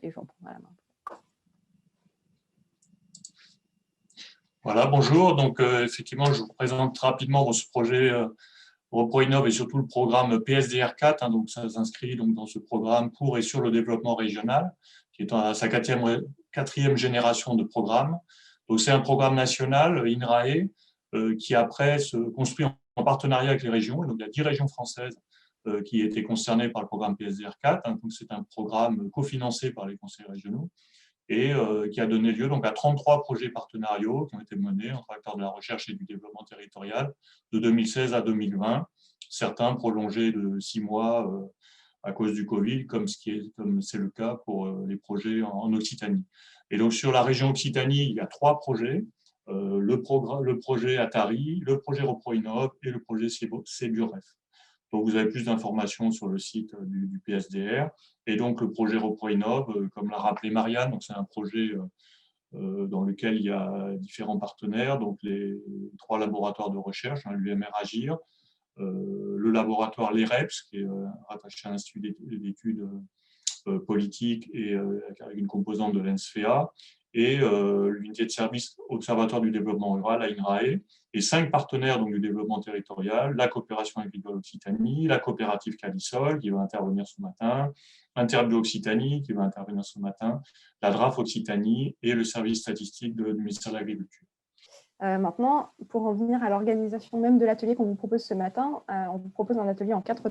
et je reprendrai la main. Voilà, bonjour. Donc, effectivement, je vous présente rapidement ce projet ReproInnov et surtout le programme PSDR4. Donc, ça s'inscrit donc dans ce programme pour et sur le développement régional, qui est à sa quatrième génération de programme. Donc, c'est un programme national, INRAE, qui après se construit en partenariat avec les régions. Et donc, il y a 10 régions françaises qui étaient concernées par le programme PSDR4. Donc, c'est un programme cofinancé par les conseils régionaux et qui a donné lieu donc, à 33 projets partenariaux qui ont été menés entre acteurs de la recherche et du développement territorial de 2016 à 2020, certains prolongés de 6 mois à cause du Covid, comme c'est le cas pour les projets en Occitanie. Et donc sur la région Occitanie, il y a 3 projets, le projet Atari, le projet ReproInnov et le projet Séburef. Donc, vous avez plus d'informations sur le site du PSDR. Et donc, le projet ReproInnov, comme l'a rappelé Marianne, c'est un projet dans lequel il y a différents partenaires, donc les 3 laboratoires de recherche, l'UMR Agir, le laboratoire l'EREPS, qui est rattaché à l'Institut d'études politiques et avec une composante de l'ENSFEA, et l'unité de service Observatoire du développement rural à INRAE, et 5 partenaires donc, du développement territorial, la coopération agricole Occitanie, la coopérative Calisol qui va intervenir ce matin, Interbio Occitanie qui va intervenir ce matin, la DRAF Occitanie et le service statistique du ministère de l'Agriculture. Maintenant, pour en venir à l'organisation même de l'atelier qu'on vous propose ce matin, on vous propose un atelier en 4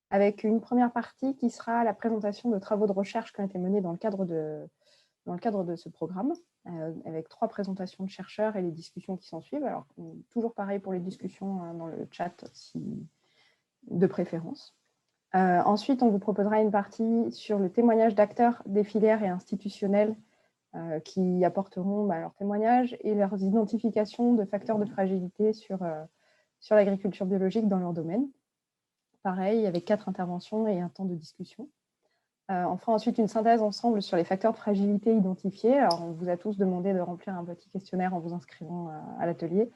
avec une première partie qui sera la présentation de travaux de recherche qui ont été menés dans le cadre de ce programme, avec 3 présentations de chercheurs et les discussions qui s'en suivent. Alors, toujours pareil pour les discussions dans le chat de préférence. Ensuite, on vous proposera une partie sur le témoignage d'acteurs des filières et institutionnels qui apporteront leurs témoignages et leurs identifications de facteurs de fragilité sur l'agriculture biologique dans leur domaine. Pareil, avec 4 interventions et un temps de discussion. On fera ensuite une synthèse ensemble sur les facteurs de fragilité identifiés. Alors, on vous a tous demandé de remplir un petit questionnaire en vous inscrivant à l'atelier.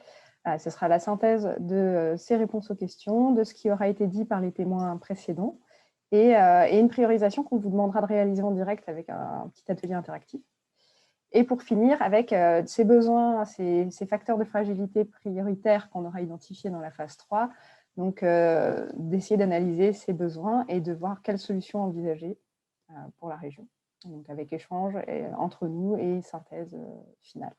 Ce sera la synthèse de ces réponses aux questions, de ce qui aura été dit par les témoins précédents et une priorisation qu'on vous demandera de réaliser en direct avec un petit atelier interactif. Et pour finir, avec ces besoins, ces facteurs de fragilité prioritaires qu'on aura identifiés dans la phase 3, donc d'essayer d'analyser ces besoins et de voir quelles solutions envisager pour la région, donc avec échange entre nous et synthèse finale.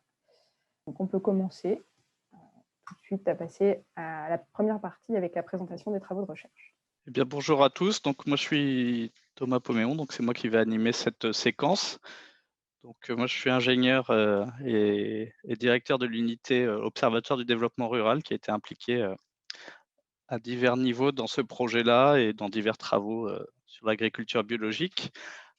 Donc on peut commencer tout de suite à passer à la première partie avec la présentation des travaux de recherche. Eh bien, bonjour à tous, donc moi je suis Thomas Poméon, donc c'est moi qui vais animer cette séquence. Donc moi je suis ingénieur et directeur de l'unité Observatoire du développement rural qui a été impliqué à divers niveaux dans ce projet-là et dans divers travaux sur l'agriculture biologique.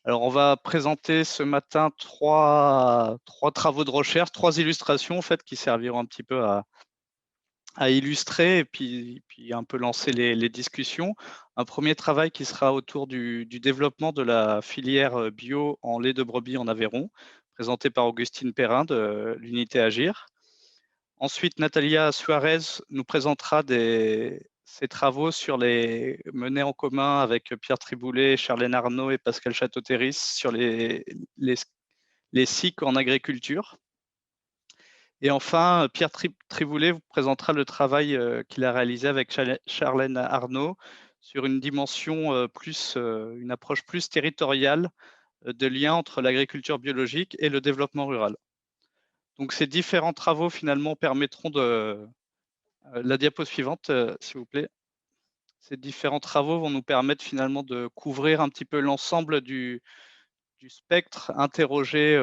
Alors, on va présenter ce matin trois travaux de recherche, 3 illustrations en fait, qui serviront un petit peu à illustrer et puis un peu lancer les discussions. Un premier travail qui sera autour du développement de la filière bio en lait de brebis en Aveyron, présenté par Augustine Perrin de l'unité Agir. Ensuite, Natalia Suarez nous présentera ses travaux sur les menés en commun avec Pierre Triboulet, Charlène Arnaud et Pascal Château-Terris sur les SIC en agriculture. Et enfin, Pierre Triboulet vous présentera le travail qu'il a réalisé avec Charlène Arnaud sur une dimension une approche plus territoriale de lien entre l'agriculture biologique et le développement rural. Donc ces différents travaux finalement permettront de… la diapo suivante, s'il vous plaît. Ces différents travaux vont nous permettre finalement de couvrir un petit peu l'ensemble du spectre interrogé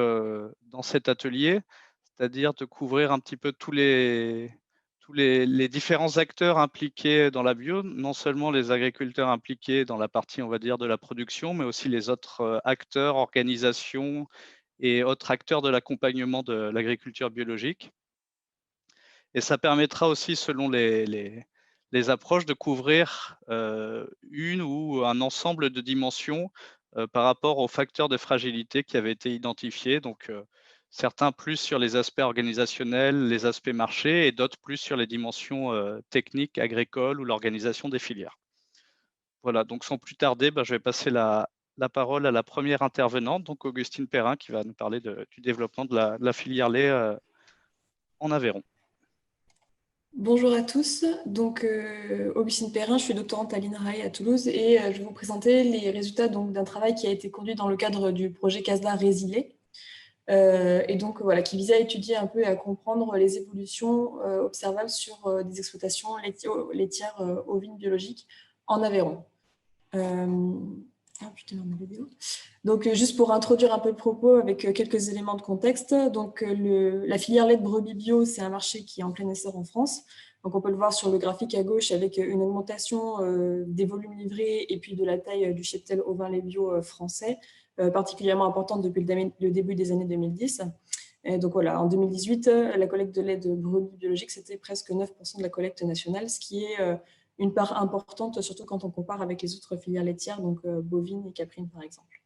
dans cet atelier, c'est-à-dire de couvrir un petit peu tous les différents acteurs impliqués dans la bio, non seulement les agriculteurs impliqués dans la partie, on va dire, de la production, mais aussi les autres acteurs, organisations et autres acteurs de l'accompagnement de l'agriculture biologique. Et ça permettra aussi, selon les approches, de couvrir une ou un ensemble de dimensions par rapport aux facteurs de fragilité qui avaient été identifiés. Donc, certains plus sur les aspects organisationnels, les aspects marchés, et d'autres plus sur les dimensions techniques, agricoles ou l'organisation des filières. Voilà, donc sans plus tarder, je vais passer la la parole à la première intervenante, donc Augustine Perrin, qui va nous parler du développement de la filière lait en Aveyron. Bonjour à tous, donc Augustine Perrin, je suis doctorante à l'INRAE à Toulouse et je vais vous présenter les résultats d'un travail qui a été conduit dans le cadre du projet CASDA Résilé et donc voilà, qui visait à étudier un peu et à comprendre les évolutions observables sur des exploitations laitières ovines biologiques en Aveyron. Ah putain, ma vidéo. Donc, juste pour introduire un peu le propos avec quelques éléments de contexte, donc la filière lait de brebis bio, c'est un marché qui est en plein essor en France. Donc, on peut le voir sur le graphique à gauche avec une augmentation des volumes livrés et puis de la taille du cheptel ovin lait bio français, particulièrement importante depuis le début des années 2010. Et donc voilà, en 2018, la collecte de lait de brebis biologique, c'était presque 9% de la collecte nationale, ce qui est une part importante, surtout quand on compare avec les autres filières laitières, donc bovines et caprines par exemple.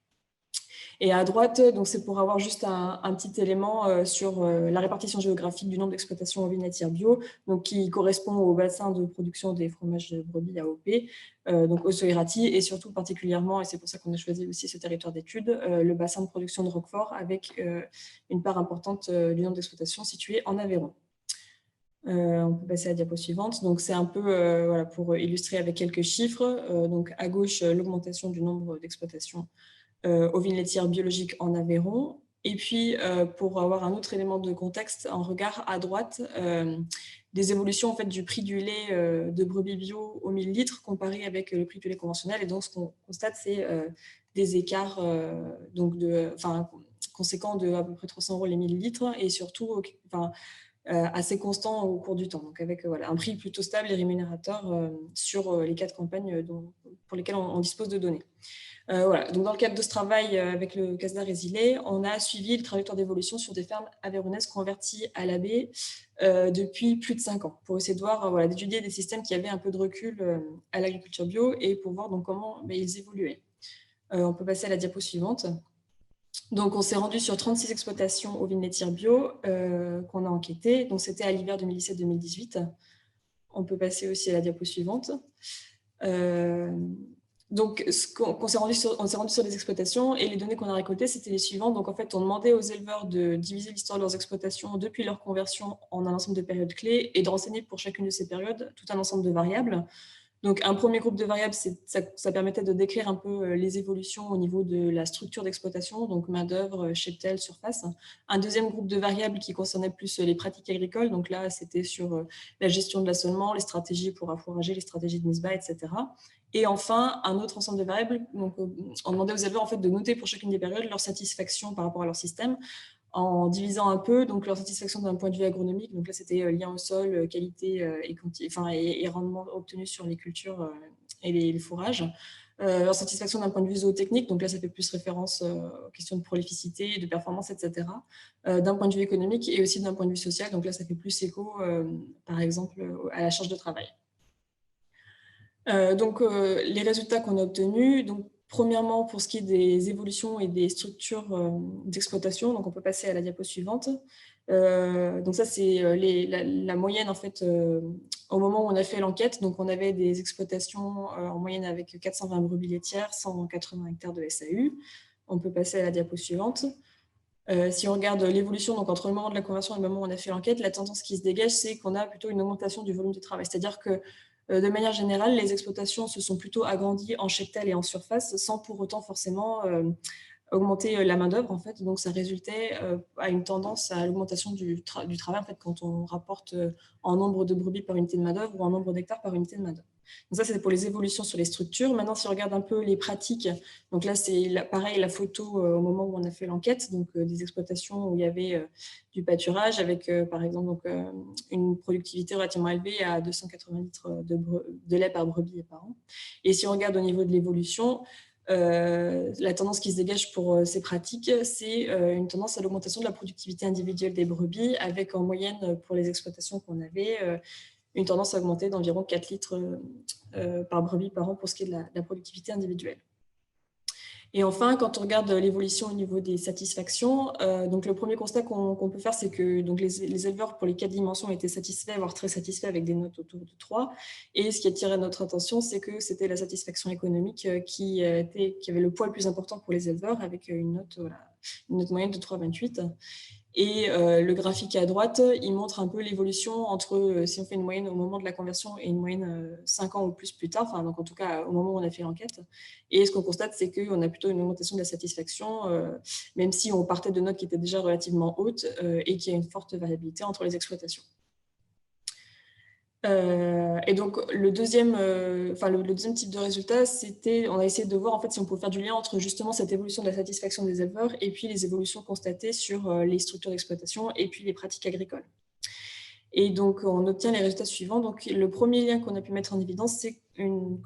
Et à droite, donc c'est pour avoir juste un petit élément sur la répartition géographique du nombre d'exploitations ovines laitières bio, donc qui correspond au bassin de production des fromages de brebis AOP, donc Osso-Iraty, et surtout particulièrement, et c'est pour ça qu'on a choisi aussi ce territoire d'étude, le bassin de production de Roquefort, avec une part importante du nombre d'exploitations situées en Aveyron. On peut passer à la diapo suivante. Donc, c'est un peu voilà, pour illustrer avec quelques chiffres. Donc, à gauche, l'augmentation du nombre d'exploitations ovines laitières biologiques en Aveyron. Et puis, pour avoir un autre élément de contexte, en regard à droite, des évolutions en fait, du prix du lait de brebis bio au 1000 litres comparé avec le prix du lait conventionnel. Et donc, ce qu'on constate, c'est des écarts conséquents de à peu près 300 € les 1000 litres et surtout assez constant au cours du temps. Donc, avec un prix plutôt stable et rémunérateur sur les 4 campagnes pour lesquelles on dispose de données. Voilà. Donc, dans le cadre de ce travail avec le CASDA Résilé, on a suivi le trajectoire d'évolution sur des fermes aveyronnaises converties à l'AB depuis plus de 5 ans, pour essayer de voir, d'étudier des systèmes qui avaient un peu de recul à l'agriculture bio et pour voir donc, comment ils évoluaient. On peut passer à la diapo suivante. Donc, on s'est rendu sur 36 exploitations ovines laitières bio qu'on a enquêtées. Donc, c'était à l'hiver 2017-2018. On peut passer aussi à la diapo suivante. Donc, on s'est rendu sur les exploitations et les données qu'on a récoltées, c'était les suivantes. Donc, en fait, on demandait aux éleveurs de diviser l'histoire de leurs exploitations depuis leur conversion en un ensemble de périodes clés et de renseigner pour chacune de ces périodes tout un ensemble de variables. Donc, un premier groupe de variables, ça permettait de décrire un peu les évolutions au niveau de la structure d'exploitation, donc main-d'œuvre, cheptel, surface. Un deuxième groupe de variables qui concernait plus les pratiques agricoles. Donc là, c'était sur la gestion de l'assolement, les stratégies pour affourager, les stratégies de mise-bas, etc. Et enfin, un autre ensemble de variables. Donc, on demandait aux éleveurs en fait, de noter pour chacune des périodes leur satisfaction par rapport à leur système, en divisant un peu donc leur satisfaction d'un point de vue agronomique. Donc là, c'était lien au sol, qualité et rendement obtenu sur les cultures et les fourrages. Leur satisfaction d'un point de vue zootechnique, donc là, ça fait plus référence aux questions de prolificité, de performance, etc. D'un point de vue économique et aussi d'un point de vue social. Donc là, ça fait plus écho, par exemple, à la charge de travail. Les résultats qu'on a obtenus, donc, premièrement, pour ce qui est des évolutions et des structures d'exploitation, donc on peut passer à la diapo suivante. Donc ça, c'est la moyenne, en fait, au moment où on a fait l'enquête. Donc, on avait des exploitations en moyenne avec 420 brebis laitières, 180 hectares de SAU. On peut passer à la diapo suivante. Si on regarde l'évolution, donc entre le moment de la conversion et le moment où on a fait l'enquête, la tendance qui se dégage, c'est qu'on a plutôt une augmentation du volume de travail. C'est-à-dire que de manière générale, les exploitations se sont plutôt agrandies en cheptel et en surface, sans pour autant forcément augmenter la main-d'œuvre. En fait. Donc, ça résultait à une tendance à l'augmentation du travail en fait, quand on rapporte en nombre de brebis par unité de main-d'œuvre ou en nombre d'hectares par unité de main-d'œuvre. Donc ça, c'est pour les évolutions sur les structures. Maintenant, si on regarde un peu les pratiques, donc là, c'est pareil, la photo au moment où on a fait l'enquête, donc des exploitations où il y avait du pâturage avec, par exemple, donc, une productivité relativement élevée à 280 litres de lait par brebis et par an. Et si on regarde au niveau de l'évolution, la tendance qui se dégage pour ces pratiques, c'est une tendance à l'augmentation de la productivité individuelle des brebis, avec en moyenne, pour les exploitations qu'on avait, une tendance à augmenter d'environ 4 litres par brebis par an pour ce qui est de la productivité individuelle. Et enfin, quand on regarde l'évolution au niveau des satisfactions, donc le premier constat qu'on peut faire, c'est que donc les éleveurs pour les 4 dimensions étaient satisfaits, voire très satisfaits, avec des notes autour de 3. Et ce qui a attiré notre attention, c'est que c'était la satisfaction économique qui avait le poids le plus important pour les éleveurs, avec une note moyenne de 3,28. Et le graphique à droite, il montre un peu l'évolution entre, si on fait une moyenne au moment de la conversion et une moyenne 5 ans ou plus tard, enfin, donc en tout cas au moment où on a fait l'enquête. Et ce qu'on constate, c'est qu'on a plutôt une augmentation de la satisfaction, même si on partait de notes qui étaient déjà relativement hautes et qu'il y a une forte variabilité entre les exploitations. Et donc, le deuxième type de résultat, on a essayé de voir en fait, si on pouvait faire du lien entre justement cette évolution de la satisfaction des éleveurs et puis les évolutions constatées sur les structures d'exploitation et puis les pratiques agricoles. Et donc, on obtient les résultats suivants. Donc, le premier lien qu'on a pu mettre en évidence, c'est une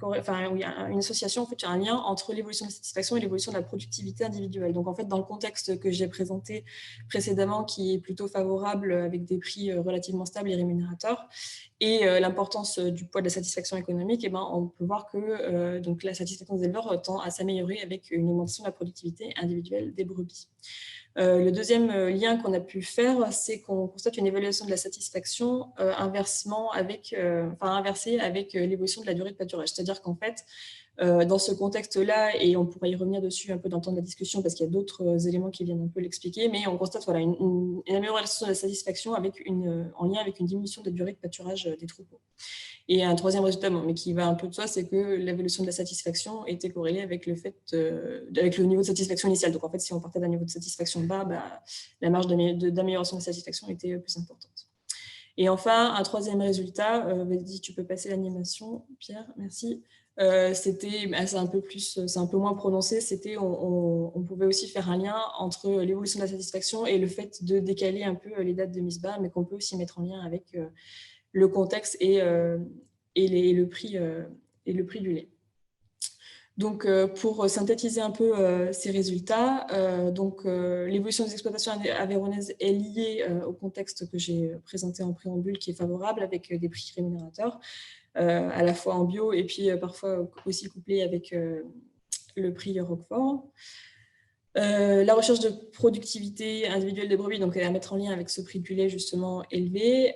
association, en fait, un lien entre l'évolution de la satisfaction et l'évolution de la productivité individuelle. Donc, en fait, dans le contexte que j'ai présenté précédemment, qui est plutôt favorable avec des prix relativement stables et rémunérateurs, et l'importance du poids de la satisfaction économique, on peut voir que donc, la satisfaction des éleveurs tend à s'améliorer avec une augmentation de la productivité individuelle des brebis. Le deuxième lien qu'on a pu faire, c'est qu'on constate une évaluation de la satisfaction inversée avec l'évolution de la durée de pâturage. C'est-à-dire qu'en fait, dans ce contexte-là, et on pourra y revenir dessus un peu dans le temps de la discussion parce qu'il y a d'autres éléments qui viennent un peu l'expliquer, mais on constate une amélioration de la satisfaction en lien avec une diminution de la durée de pâturage des troupeaux. Et un troisième résultat, mais qui va un peu de soi, c'est que l'évolution de la satisfaction était corrélée avec avec le niveau de satisfaction initial. Donc en fait, si on partait d'un niveau de satisfaction bas, la marge d'amélioration de la satisfaction était plus importante. Et enfin, un troisième résultat, vas-y, tu peux passer l'animation, Pierre, merci. C'est un peu moins prononcé, on pouvait aussi faire un lien entre l'évolution de la satisfaction et le fait de décaler un peu les dates de mise bas, mais qu'on peut aussi mettre en lien avec le contexte et le prix du lait. Donc, pour synthétiser un peu ces résultats, l'évolution des exploitations aveyronnaises est liée au contexte que j'ai présenté en préambule, qui est favorable, avec des prix rémunérateurs, à la fois en bio et puis parfois aussi couplé avec le prix Roquefort. La recherche de productivité individuelle des brebis, donc elle est à mettre en lien avec ce prix du lait justement élevé.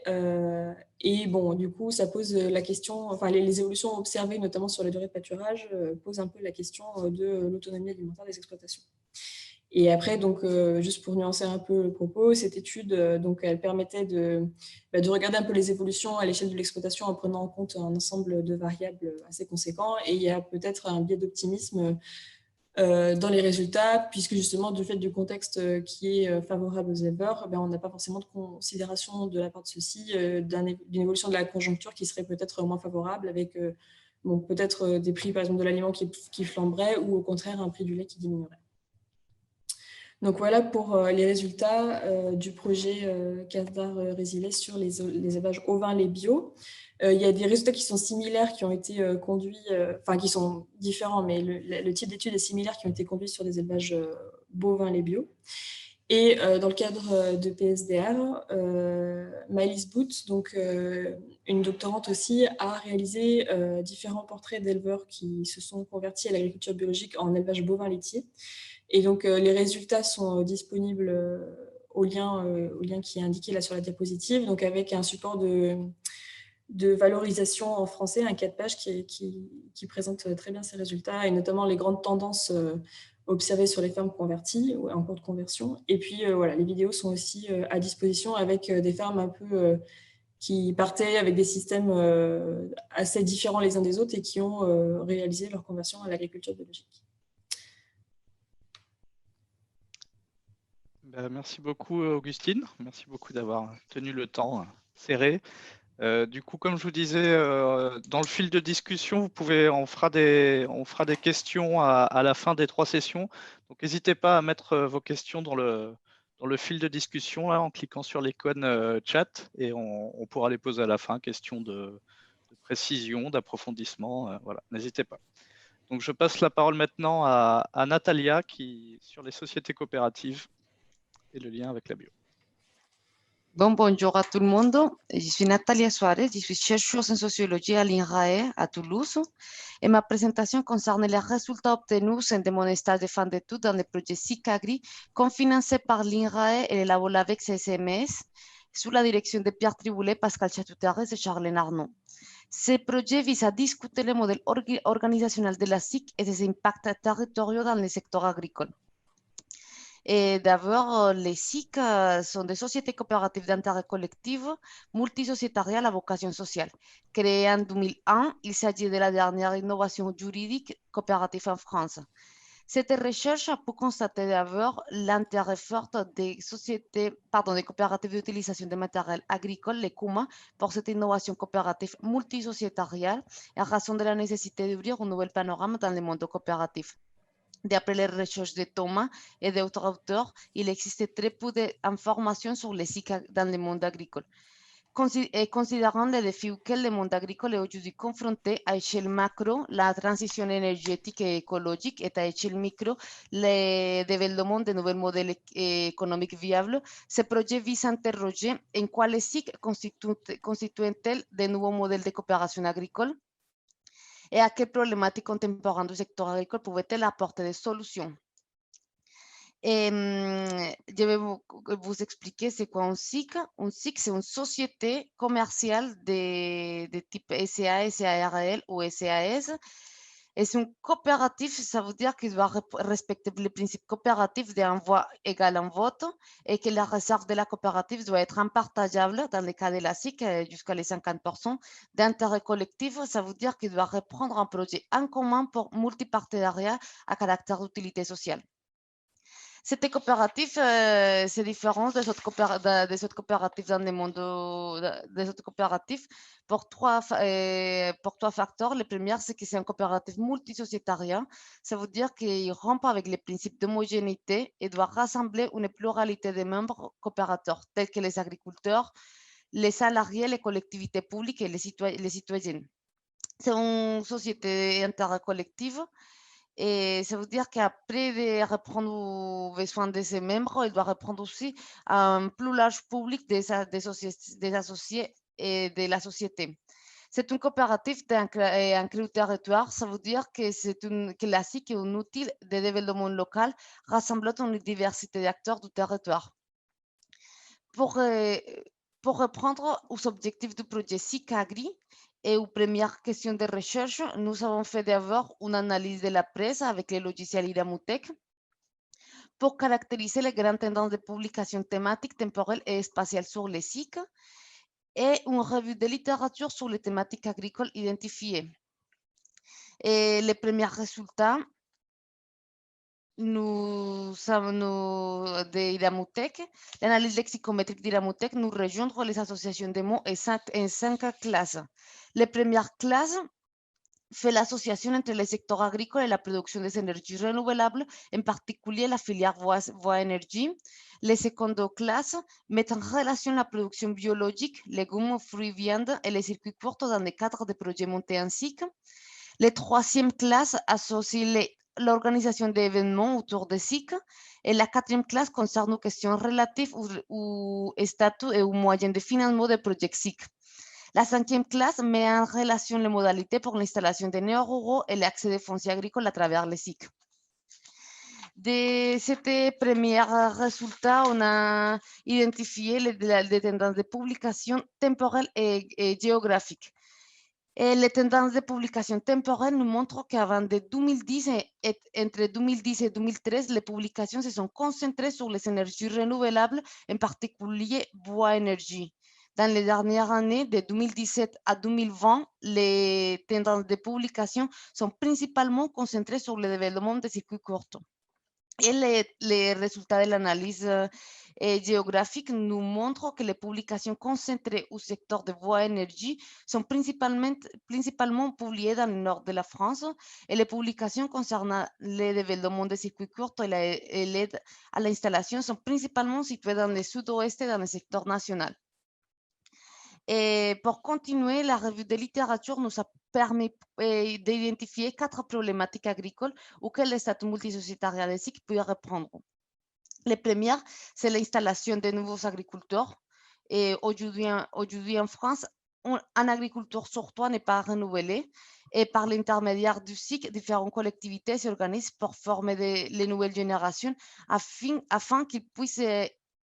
Et bon, du coup, ça pose la question, enfin les évolutions observées, notamment sur la durée de pâturage, posent un peu la question de l'autonomie alimentaire des exploitations. Et après, donc, juste pour nuancer un peu le propos, cette étude, donc, elle permettait de regarder un peu les évolutions à l'échelle de l'exploitation en prenant en compte un ensemble de variables assez conséquents. Et il y a peut-être un biais d'optimisme dans les résultats, puisque justement, du fait du contexte qui est favorable aux éleveurs, on n'a pas forcément de considération de la part de ceux-ci d'une évolution de la conjoncture qui serait peut-être moins favorable, avec peut-être des prix, par exemple, de l'aliment qui flamberaient, ou au contraire, un prix du lait qui diminuerait. Donc voilà pour les résultats du projet Casdar Résilé sur les élevages ovins lait bio. Il y a des résultats qui sont similaires, qui ont été conduits, qui sont différents, mais le type d'études est similaire, qui ont été conduits sur des élevages bovins lait bio. Et dans le cadre de PSDR, Maëlys Boot, donc une doctorante aussi, a réalisé différents portraits d'éleveurs qui se sont convertis à l'agriculture biologique en élevage bovin laitier. Et donc, les résultats sont disponibles au lien qui est indiqué là sur la diapositive, donc avec un support de valorisation en français, un 4 pages qui présente très bien ces résultats, et notamment les grandes tendances observées sur les fermes converties ou en cours de conversion. Et puis, voilà, les vidéos sont aussi à disposition avec des fermes un peu qui partaient avec des systèmes assez différents les uns des autres et qui ont réalisé leur conversion à l'agriculture biologique. Merci beaucoup, Augustine. Merci beaucoup d'avoir tenu le temps serré. Du coup, comme je vous disais, dans le fil de discussion, on fera des questions à la fin des 3 sessions. Donc, n'hésitez pas à mettre vos questions dans le fil de discussion là, en cliquant sur l'icône chat, et on pourra les poser à la fin, questions de précision, d'approfondissement. Voilà, n'hésitez pas. Donc, je passe la parole maintenant à Natalia sur les sociétés coopératives et le lien avec la bio. Bon, bonjour à tout le monde. Je suis Natalia Suarez, je suis chercheuse en sociologie à l'INRAE à Toulouse. Et ma présentation concerne les résultats obtenus de mon stage de fin d'études dans le projet SICAGRI, cofinancé par l'INRAE et le labo LAVEX SMS, sous la direction de Pierre Triboulet, Pascal Chatouterres et Charlène Arnaud. Ce projet vise à discuter le modèle organisationnel de la SIC et ses impacts territoriaux dans le secteur agricole. Et d'abord, les SIC sont des sociétés coopératives d'intérêt collectif multisociétariales à vocation sociale. Créées en 2001, il s'agit de la dernière innovation juridique coopérative en France. Cette recherche a pu constater d'abord l'intérêt fort des des coopératives d'utilisation de matériel agricole, les CUMA, pour cette innovation coopérative multisociétariale en raison de la nécessité d'ouvrir un nouvel panorama dans le monde coopératif. D'après les recherches de Thomas et d'autres auteurs, il existe très peu d'informations sur les SIC dans le monde agricole. Considérant les défis auxquels le monde agricole est aujourd'hui confronté à échelle macro, la transition énergétique et écologique, et à échelle micro, le développement de nouveaux modèles économiques viables, ce projet vise à interroger en quoi les SIC constituent-elles de nouveaux modèles de coopération agricole et à quelles problématiques contemporaines du secteur agricole pouvaient-elles apporter des solutions. Et je vais vous expliquer c'est quoi un SIC. Un SIC, c'est une société commerciale de type SCA, SARL ou SAS. Et c'est une coopérative, ça veut dire qu'il doit respecter les principes coopératifs d'un voix égale un vote et que la réserve de la coopérative doit être impartageable dans le cas de la SIC jusqu'à les 50% d'intérêt collectif. Ça veut dire qu'il doit reprendre un projet en commun pour multipartenariat à caractère d'utilité sociale. Cette coopérative, c'est différent des autres coopératives dans le monde des autres coopératives pour trois facteurs. Le premier, c'est que c'est une coopérative multisociétaire. Ça veut dire qu'il rompt avec les principes d'homogénéité et doit rassembler une pluralité de membres coopérateurs, tels que les agriculteurs, les salariés, les collectivités publiques et les citoyens. C'est une société d'intérêt collectif. Et ça veut dire qu'après de répondre aux besoins de ses membres, il doit répondre aussi à un plus large public des associés et de la société. C'est une coopérative d'ancrée au territoire. Ça veut dire que la SIC est un outil de développement local rassemblant une diversité d'acteurs du territoire. Pour répondre aux objectifs du projet SICAGRI, et aux premières questions de recherche, nous avons fait d'abord une analyse de la presse avec le logiciel Iramutech pour caractériser les grandes tendances de publication thématiques, temporelles et spatiales sur les SIC et une revue de littérature sur les thématiques agricoles identifiées. Et les premiers résultats de Iramutech, l'analyse lexicométrique d'Iramutech nous rejoindre les associations de mots en 5 classes. La première classe fait l'association entre le secteur agricole et la production des énergies renouvelables, en particulier la filière bois énergie. Les secondes classes mettent en relation la production biologique, légumes, fruits, viande et les circuits courts dans le cadre de projets montés en SIC. Les troisième classe associe l'organisation d'événements autour des SIC et la quatrième classe concerne aux questions relatives au statut et aux moyens de financement des projets SIC. La cinquième classe met en relation les modalités pour l'installation des néo-ruraux et l'accès des fonciers agricoles à travers les SIC. De ces premiers résultats, on a identifié les tendances de publication temporelles et géographiques. Et les tendances de publication temporelle nous montrent qu'avant de 2010 entre 2010 et 2013, les publications se sont concentrées sur les énergies renouvelables, en particulier bois énergie. Dans les dernières années, de 2017 à 2020, les tendances de publication sont principalement concentrées sur le développement des circuits courts. Et les résultats de l'analyse géographique nous montrent que les publications concentrées au secteur de bois énergie sont principalement publiées dans le nord de la France et les publications concernant le développement des circuits courts et l'aide à l'installation sont principalement situées dans le sud-ouest et dans le secteur national. Et pour continuer, la revue de littérature nous a permis d'identifier 4 problématiques agricoles auxquelles le statut multisociétariat des SIC peut répondre. La première, c'est l'installation de nouveaux agriculteurs Et aujourd'hui en France, un agriculteur sur trois n'est pas renouvelé. Et par l'intermédiaire du SIC, différentes collectivités s'organisent pour former les nouvelles générations afin qu'ils puissent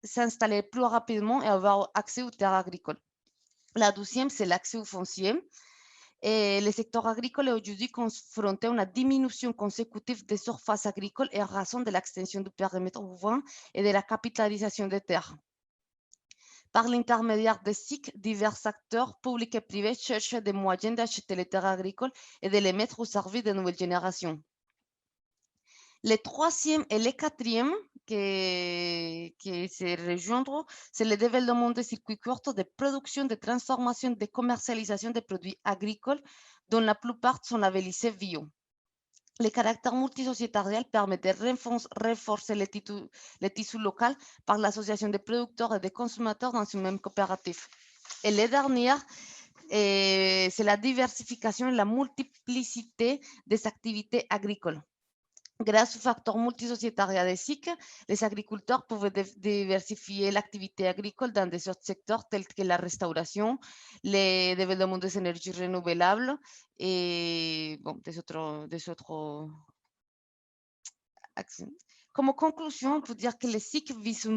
s'installer plus rapidement et avoir accès aux terres agricoles. La deuxième, c'est l'accès au foncier. Et le secteur agricole est aujourd'hui confronté à une diminution consécutive des surfaces agricoles en raison de l'extension du périmètre urbain et de la capitalisation des terres. Par l'intermédiaire des SIC, divers acteurs publics et privés cherchent des moyens d'acheter les terres agricoles et de les mettre au service des nouvelles générations. Le troisième et le quatrième qui se rejoindront, c'est le développement des circuits courts de production, de transformation, de commercialisation des produits agricoles, dont la plupart sont labellisés bio. Le caractère multisociétarial permet de renforcer le tissu local par l'association des producteurs et des consommateurs dans une même coopérative. Et le dernier, c'est la diversification et la multiplicité des activités agricoles. Grâce au facteur multisociétariat des SIC, les agriculteurs pouvaient diversifier l'activité agricole dans des autres secteurs tels que la restauration, le développement des énergies renouvelables et bon, des autres actions. Comme conclusion, on peut dire que les SIC visent un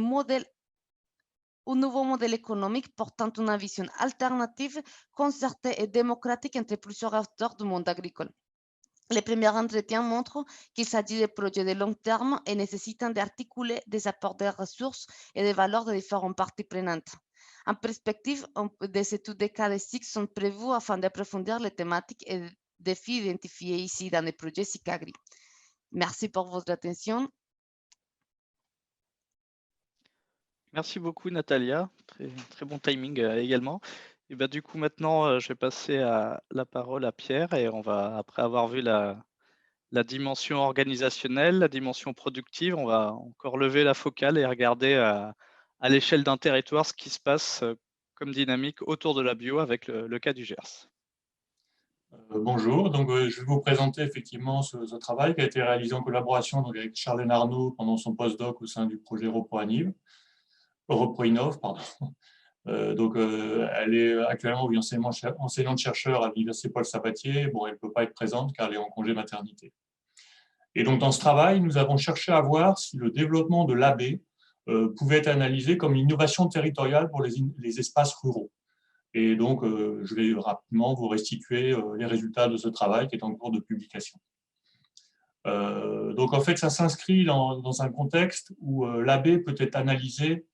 nouveau modèle économique portant une vision alternative, concertée et démocratique entre plusieurs acteurs du monde agricole. Les premiers entretiens montrent qu'il s'agit de projets de long terme et nécessitant d'articuler des apports de ressources et des valeurs de différentes parties prenantes. En perspective, des études de cas de SIC sont prévues afin d'approfondir les thématiques et défis identifiés ici dans les projets SIC-Agri. Merci pour votre attention. Merci beaucoup, Natalia. Très bon timing également. Et ben, du coup, maintenant, je vais passer la parole à Pierre et on va, après avoir vu la dimension organisationnelle, la dimension productive, on va encore lever la focale et regarder à l'échelle d'un territoire ce qui se passe comme dynamique autour de la bio avec le cas du Gers. Bonjour, donc je vais vous présenter effectivement ce travail qui a été réalisé en collaboration donc, avec Charlène Arnaud pendant son postdoc au sein du projet ReproInnov. Elle est actuellement enseignante-chercheur à l'Université Paul-Sabatier. Bon, elle ne peut pas être présente car elle est en congé maternité. Et donc, dans ce travail, nous avons cherché à voir si le développement de l'AB pouvait être analysé comme une innovation territoriale pour les espaces ruraux. Et donc, je vais rapidement vous restituer les résultats de ce travail qui est en cours de publication. Donc, en fait, ça s'inscrit dans un contexte où l'AB peut être analysé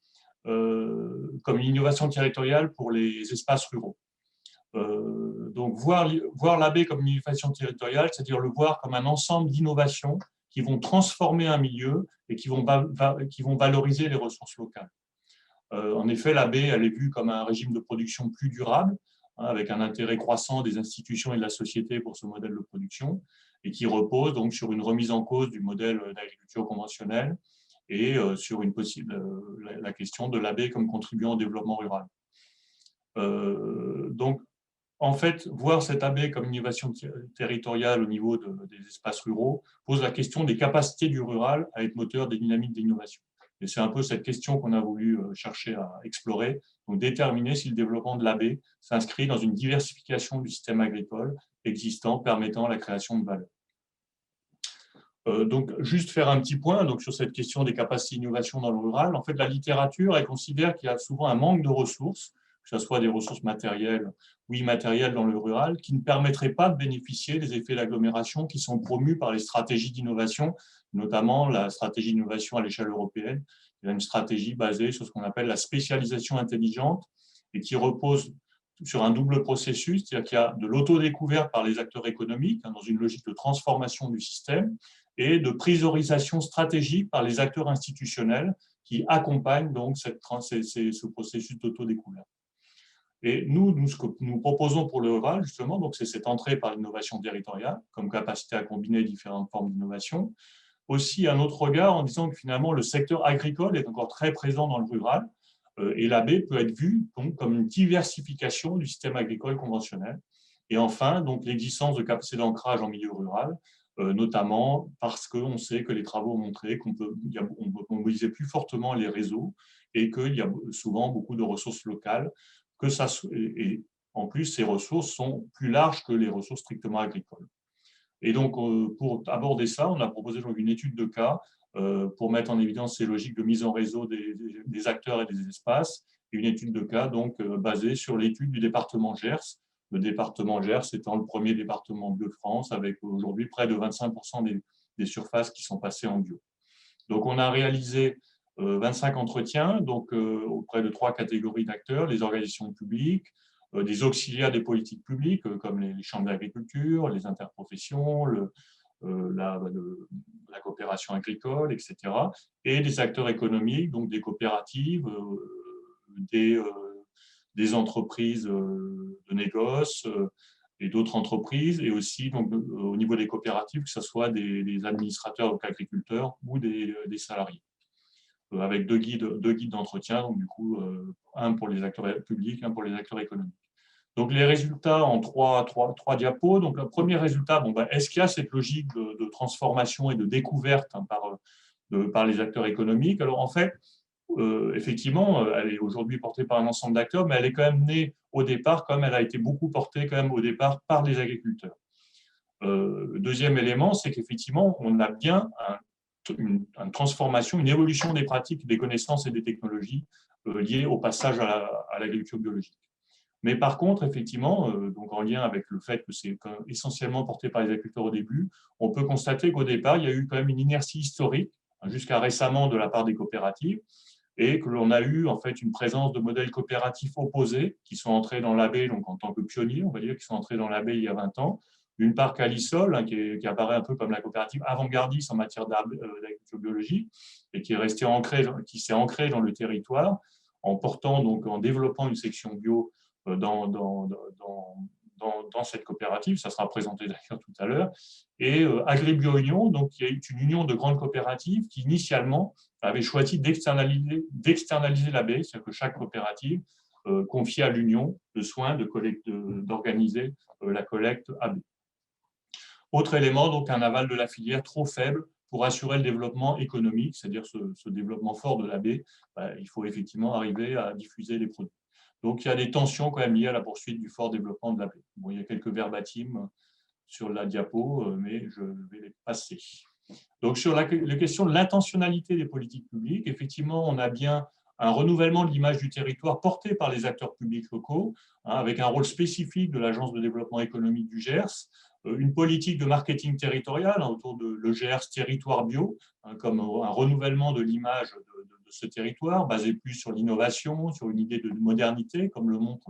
comme une innovation territoriale pour les espaces ruraux. Donc, voir l'AB comme une innovation territoriale, c'est-à-dire le voir comme un ensemble d'innovations qui vont transformer un milieu et qui vont valoriser les ressources locales. En effet, l'AB, elle est vue comme un régime de production plus durable, hein, avec un intérêt croissant des institutions et de la société pour ce modèle de production, et qui repose donc sur une remise en cause du modèle d'agriculture conventionnelle et sur la question de l'AB comme contribuant au développement rural. Donc, en fait, voir cette AB comme une innovation territoriale au niveau des espaces ruraux pose la question des capacités du rural à être moteur des dynamiques d'innovation. Et c'est un peu cette question qu'on a voulu chercher à explorer, donc déterminer si le développement de l'AB s'inscrit dans une diversification du système agricole existant permettant la création de valeur. Donc, juste faire un petit point donc, sur cette question des capacités d'innovation dans le rural. En fait, la littérature, elle considère qu'il y a souvent un manque de ressources, que ce soit des ressources matérielles ou immatérielles dans le rural, qui ne permettraient pas de bénéficier des effets d'agglomération qui sont promus par les stratégies d'innovation, notamment la stratégie d'innovation à l'échelle européenne. Il y a une stratégie basée sur ce qu'on appelle la spécialisation intelligente et qui repose sur un double processus, c'est-à-dire qu'il y a de l'autodécouverte par les acteurs économiques, hein, dans une logique de transformation du système, et de priorisation stratégique par les acteurs institutionnels qui accompagnent donc ce processus d'autodécouverte. Et nous, ce que nous proposons pour le rural, justement, c'est cette entrée par l'innovation territoriale, comme capacité à combiner différentes formes d'innovation. Aussi, un autre regard en disant que finalement, le secteur agricole est encore très présent dans le rural, et l'AB peut être vue donc, comme une diversification du système agricole conventionnel. Et enfin, l'existence de capacités d'ancrage en milieu rural notamment parce qu'on sait que les travaux ont montré qu'on peut mobiliser plus fortement les réseaux et qu'il y a souvent beaucoup de ressources locales, et en plus, ces ressources sont plus larges que les ressources strictement agricoles. Et donc, pour aborder ça, on a proposé donc une étude de cas pour mettre en évidence ces logiques de mise en réseau des acteurs et des espaces, et une étude de cas donc basée sur l'étude du département Gers, le département Gers étant le premier département bio de France, avec aujourd'hui près de 25% des surfaces qui sont passées en bio. Donc, on a réalisé 25 entretiens donc, auprès de 3 catégories d'acteurs, les organisations publiques, des auxiliaires des politiques publiques, comme les chambres d'agriculture, les interprofessions, la coopération agricole, etc., et des acteurs économiques, donc des coopératives, des entreprises de négoce et d'autres entreprises, et aussi donc, au niveau des coopératives, que ce soit des administrateurs, donc agriculteurs, ou des salariés, avec deux guides d'entretien, donc du coup, un pour les acteurs publics, un pour les acteurs économiques. Donc, les résultats en trois diapos. Donc, le premier résultat, est-ce qu'il y a cette logique de transformation et de découverte par les acteurs économiques? Alors, en fait, effectivement, elle est aujourd'hui portée par un ensemble d'acteurs, mais elle est quand même née au départ, comme elle a été beaucoup portée quand même au départ par les agriculteurs. Le deuxième élément, c'est qu'effectivement, on a bien une transformation, une évolution des pratiques, des connaissances et des technologies liées au passage à l'agriculture biologique. Mais par contre, effectivement, donc en lien avec le fait que c'est essentiellement porté par les agriculteurs au début, on peut constater qu'au départ, il y a eu quand même une inertie historique, jusqu'à récemment de la part des coopératives, et que l'on a eu en fait une présence de modèles coopératifs opposés qui sont entrés dans l'AB donc en tant que pionniers, on va dire, qui sont entrés dans l'AB il y a 20 ans. D'une part, Calisol, qui apparaît un peu comme la coopérative avant-gardiste en matière d'agriculture biologique et qui s'est ancrée dans le territoire en portant, donc en développant une section bio dans cette coopérative, ça sera présenté d'ailleurs tout à l'heure, et Agribio-Union, donc qui est une union de grandes coopératives qui initialement avait choisi d'externaliser la baie, c'est-à-dire que chaque coopérative confiait à l'union le soin d'organiser la collecte AB. Autre élément, donc un aval de la filière trop faible pour assurer le développement économique, c'est-à-dire ce développement fort de la baie, il faut effectivement arriver à diffuser les produits. Donc, il y a des tensions quand même liées à la poursuite du fort développement de la baie. Bon, il y a quelques verbatims sur la diapo, mais je vais les passer. Donc, sur la question de l'intentionnalité des politiques publiques, effectivement, on a bien un renouvellement de l'image du territoire porté par les acteurs publics locaux, avec un rôle spécifique de l'Agence de développement économique du Gers, une politique de marketing territorial autour de le Gers territoire bio, comme un renouvellement de l'image de ce territoire, basé plus sur l'innovation, sur une idée de modernité, comme le montre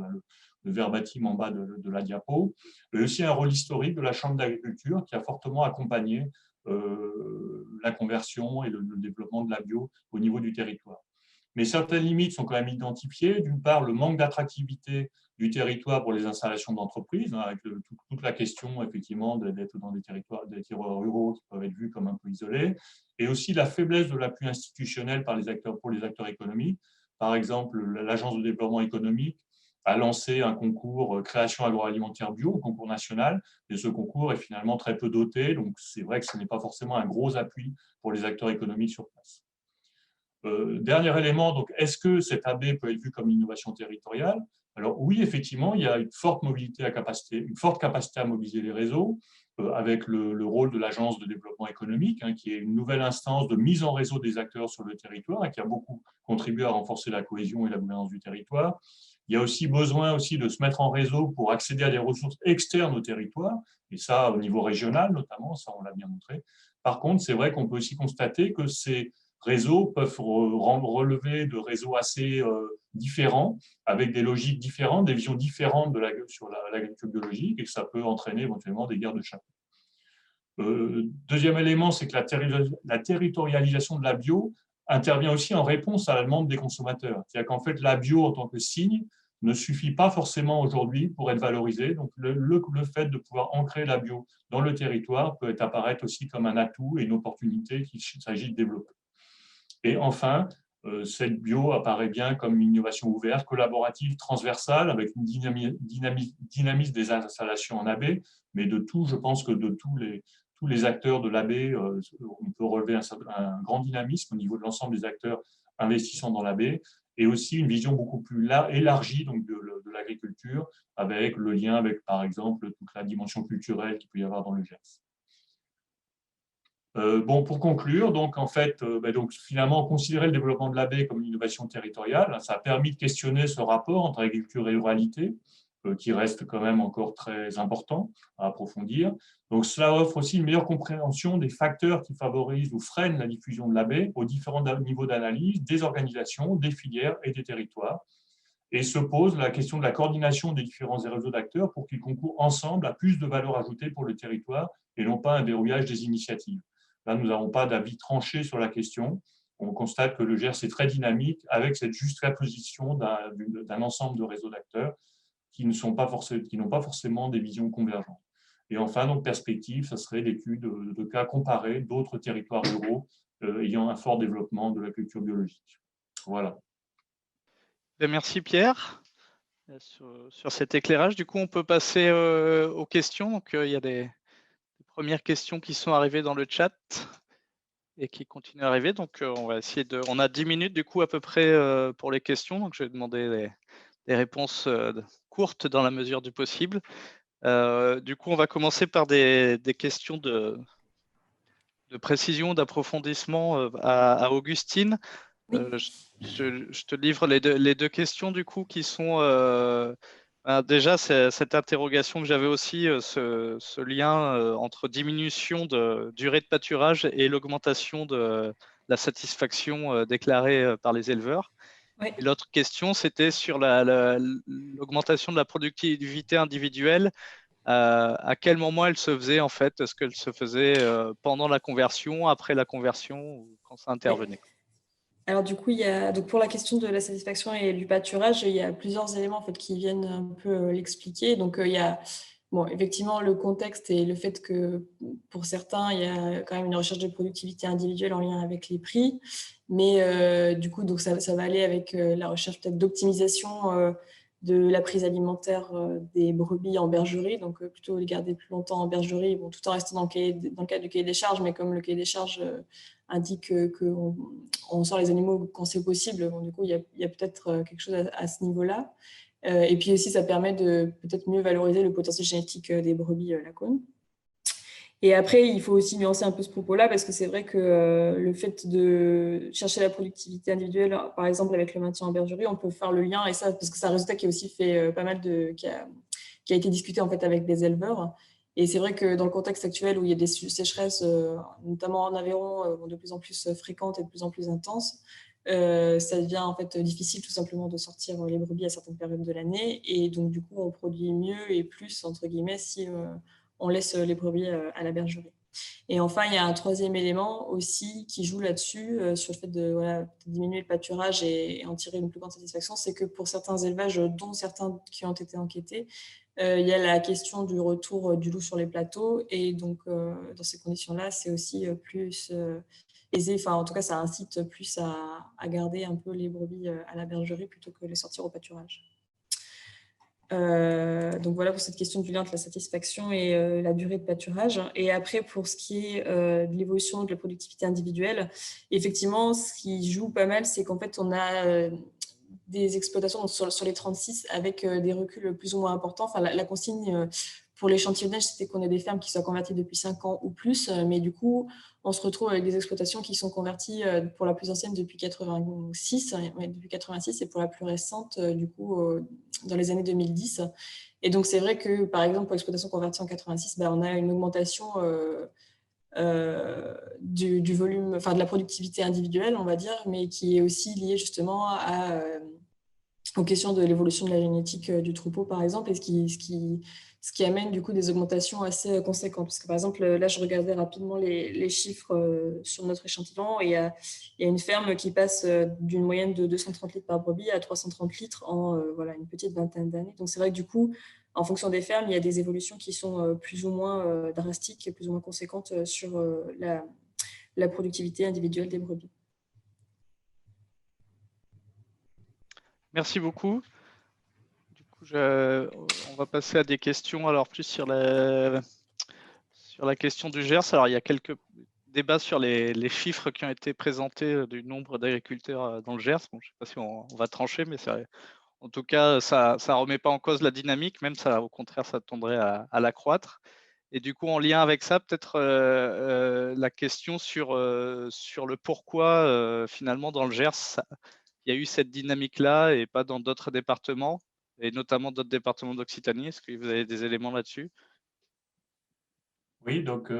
le verbatim en bas de la diapo, mais aussi un rôle historique de la Chambre d'agriculture qui a fortement accompagné la conversion et le développement de la bio au niveau du territoire. Mais certaines limites sont quand même identifiées. D'une part, le manque d'attractivité du territoire pour les installations d'entreprises, avec toute la question effectivement d'être dans des territoires ruraux qui peuvent être vus comme un peu isolés, et aussi la faiblesse de l'appui institutionnel pour les acteurs économiques. Par exemple, l'Agence de développement économique a lancé un concours création agroalimentaire bio, un concours national, et ce concours est finalement très peu doté, donc c'est vrai que ce n'est pas forcément un gros appui pour les acteurs économiques sur place. Dernier élément, donc est-ce que cette AB peut être vue comme innovation territoriale? Alors oui, effectivement, il y a une forte capacité à mobiliser les réseaux, avec le rôle de l'Agence de développement économique, qui est une nouvelle instance de mise en réseau des acteurs sur le territoire et qui a beaucoup contribué à renforcer la cohésion et la gouvernance du territoire. Il y a aussi besoin de se mettre en réseau pour accéder à des ressources externes au territoire, et ça au niveau régional notamment, ça on l'a bien montré. Par contre, c'est vrai qu'on peut aussi constater que ces réseaux peuvent relever de réseaux assez différents, avec des logiques différentes, des visions différentes sur l'agriculture biologique, et que ça peut entraîner éventuellement des guerres de chapeau. Deuxième élément, c'est que la territorialisation de la bio intervient aussi en réponse à la demande des consommateurs. C'est-à-dire qu'en fait, la bio en tant que signe ne suffit pas forcément aujourd'hui pour être valorisé. Donc, le fait de pouvoir ancrer la bio dans le territoire peut apparaître aussi comme un atout et une opportunité qu'il s'agit de développer. Et enfin, cette bio apparaît bien comme une innovation ouverte, collaborative, transversale, avec une dynamisme des installations en AB, mais je pense que de tous tous les acteurs de l'AB, on peut relever un grand dynamisme au niveau de l'ensemble des acteurs investissant dans l'AB, et aussi une vision beaucoup plus élargie donc, de l'agriculture, avec le lien avec, par exemple, toute la dimension culturelle qu'il peut y avoir dans le GERS. Bon, pour conclure, donc, en fait, donc, finalement, considérer le développement de l'AB comme une innovation territoriale, ça a permis de questionner ce rapport entre agriculture et ruralité, qui reste quand même encore très important à approfondir. Donc, cela offre aussi une meilleure compréhension des facteurs qui favorisent ou freinent la diffusion de l'AB aux différents niveaux d'analyse des organisations, des filières et des territoires. Et se pose la question de la coordination des différents réseaux d'acteurs pour qu'ils concourent ensemble à plus de valeur ajoutée pour le territoire et non pas un verrouillage des initiatives. Là, nous n'avons pas d'avis tranché sur la question. On constate que le GERS est très dynamique avec cette juxtaposition d'un ensemble de réseaux d'acteurs qui n'ont pas forcément des visions convergentes. Et enfin, donc, perspective, ça serait l'étude de cas comparés d'autres territoires ruraux ayant un fort développement de la culture biologique. Voilà. Merci Pierre sur cet éclairage. Du coup, on peut passer aux questions. Donc, il y a des premières questions qui sont arrivées dans le chat et qui continuent à arriver. Donc, on va essayer de. On a 10 minutes du coup à peu près pour les questions. Donc, je vais demander des réponses courtes dans la mesure du possible. Du coup, on va commencer par des questions de précision, d'approfondissement à Augustine. Oui. Je te livre les deux questions du coup qui sont déjà cette interrogation que j'avais aussi, ce lien entre diminution de durée de pâturage et l'augmentation de la satisfaction déclarée par les éleveurs. Oui. Et l'autre question, c'était sur l'augmentation de la productivité individuelle. À quel moment elle se faisait en fait? Est-ce qu'elle se faisait pendant la conversion, après la conversion ou quand ça intervenait? Alors du coup, donc pour la question de la satisfaction et du pâturage, il y a plusieurs éléments en fait qui viennent un peu l'expliquer. Donc il y a effectivement le contexte et le fait que pour certains, il y a quand même une recherche de productivité individuelle en lien avec les prix. Mais du coup, donc ça va aller avec la recherche peut-être d'optimisation de la prise alimentaire des brebis en bergerie, donc plutôt les garder plus longtemps en bergerie, tout en restant dans le cadre du cahier des charges, mais comme le cahier des charges indique qu'on sort les animaux quand c'est possible, du coup, il y a peut-être quelque chose à ce niveau-là. Et puis aussi, ça permet de peut-être mieux valoriser le potentiel génétique des brebis lacones. Et après, il faut aussi nuancer un peu ce propos-là, parce que c'est vrai que le fait de chercher la productivité individuelle, par exemple avec le maintien en bergerie, on peut faire le lien, et ça, parce que c'est un résultat qui a aussi fait pas mal qui a été discuté en fait avec des éleveurs. Et c'est vrai que dans le contexte actuel où il y a des sécheresses, notamment en Aveyron, de plus en plus fréquentes et de plus en plus intenses, ça devient en fait difficile tout simplement de sortir les brebis à certaines périodes de l'année. Et donc du coup, on produit mieux et plus, entre guillemets, si on laisse les brebis à la bergerie. Et enfin, il y a un troisième élément aussi qui joue là-dessus, sur le fait de diminuer le pâturage et en tirer une plus grande satisfaction, c'est que pour certains élevages, dont certains qui ont été enquêtés, il y a la question du retour du loup sur les plateaux. Et donc, dans ces conditions-là, c'est aussi plus aisé, enfin en tout cas, ça incite plus à garder un peu les brebis à la bergerie plutôt que les sortir au pâturage. Donc voilà pour cette question du lien entre la satisfaction et la durée de pâturage. Et après, pour ce qui est de l'évolution de la productivité individuelle, effectivement, ce qui joue pas mal, c'est qu'en fait, on a des exploitations sur les 36 avec des reculs plus ou moins importants. Enfin, la consigne pour l'échantillonnage, c'était qu'on ait des fermes qui soient converties depuis 5 ans ou plus. Mais du coup, on se retrouve avec des exploitations qui sont converties pour la plus ancienne depuis 86, depuis 86 et pour la plus récente, du coup, dans les années 2010. Et donc, c'est vrai que, par exemple, pour l'exploitation convertie en 86, on a une augmentation du volume, enfin de la productivité individuelle, on va dire, mais qui est aussi liée justement aux questions de l'évolution de la génétique du troupeau, par exemple, et ce qui amène du coup des augmentations assez conséquentes. Parce que par exemple, là, je regardais rapidement les chiffres sur notre échantillon, et il y a une ferme qui passe d'une moyenne de 230 litres par brebis à 330 litres en une petite vingtaine d'années. Donc c'est vrai que du coup, en fonction des fermes, il y a des évolutions qui sont plus ou moins drastiques et plus ou moins conséquentes sur la productivité individuelle des brebis. Merci beaucoup. Du coup, on va passer à des questions alors plus sur Sur la question du Gers, alors il y a quelques débats sur les chiffres qui ont été présentés du nombre d'agriculteurs dans le Gers. Bon, je ne sais pas si on va trancher, mais en tout cas, ça ne remet pas en cause la dynamique, même ça, au contraire, ça tendrait à l'accroître. Et du coup, en lien avec ça, peut-être la question sur le pourquoi, finalement, dans le Gers, il y a eu cette dynamique-là et pas dans d'autres départements, et notamment d'autres départements d'Occitanie. Est-ce que vous avez des éléments là-dessus? Oui, donc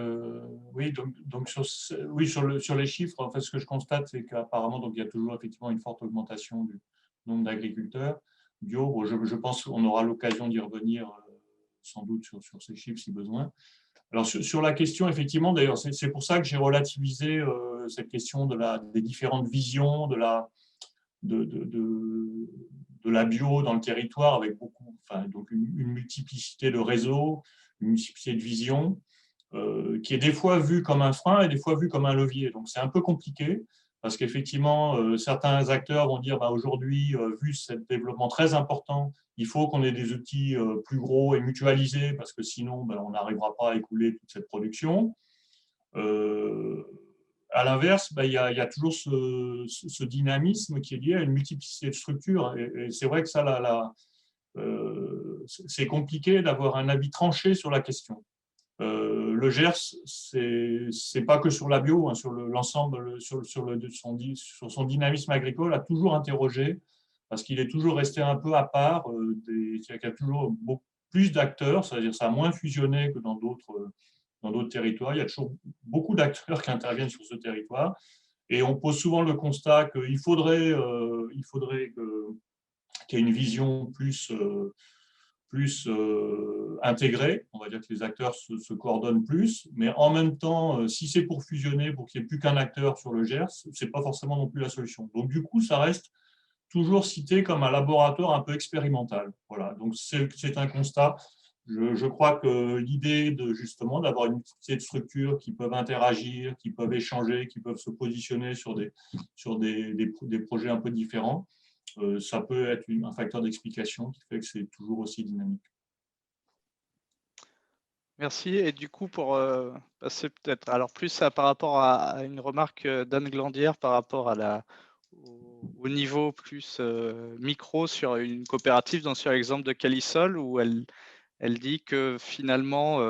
sur les chiffres, en fait, ce que je constate, c'est qu'apparemment, donc, il y a toujours effectivement une forte augmentation du nombre d'agriculteurs bio. Bon, je pense qu'on aura l'occasion d'y revenir sans doute sur ces chiffres si besoin. Alors, sur la question, effectivement, d'ailleurs, c'est pour ça que j'ai relativisé cette question des différentes visions de la bio dans le territoire, avec donc une multiplicité de réseaux, une multiplicité de visions. Qui est des fois vu comme un frein et des fois vu comme un levier. Donc c'est un peu compliqué parce qu'effectivement, certains acteurs vont dire aujourd'hui, vu ce développement très important, il faut qu'on ait des outils plus gros et mutualisés parce que sinon, on n'arrivera pas à écouler toute cette production. À l'inverse, il y a toujours ce dynamisme qui est lié à une multiplicité de structures. Et c'est vrai que ça, c'est compliqué d'avoir un avis tranché sur la question. Le Gers, c'est pas que sur la bio, hein, sur l'ensemble, sur son dynamisme agricole, a toujours interrogé, parce qu'il est toujours resté un peu à part, il y a toujours beaucoup plus d'acteurs, c'est-à-dire ça a moins fusionné que dans d'autres territoires. Il y a toujours beaucoup d'acteurs qui interviennent sur ce territoire, et on pose souvent le constat qu'il faudrait qu'il y ait une vision plus intégrés, on va dire que les acteurs se coordonnent plus, mais en même temps, si c'est pour fusionner, pour qu'il n'y ait plus qu'un acteur sur le Gers, ce n'est pas forcément non plus la solution. Donc du coup, ça reste toujours cité comme un laboratoire un peu expérimental. Voilà, donc c'est un constat. Je crois que l'idée justement d'avoir une petite structure qui peuvent interagir, qui peuvent échanger, qui peuvent se positionner sur des projets un peu différents, ça peut être un facteur d'explication qui fait que c'est toujours aussi dynamique. Merci. Et du coup, pour passer peut-être alors plus par rapport à une remarque d'Anne Glandière par rapport au niveau plus micro sur une coopérative, sur l'exemple de Calisol, où elle dit que finalement,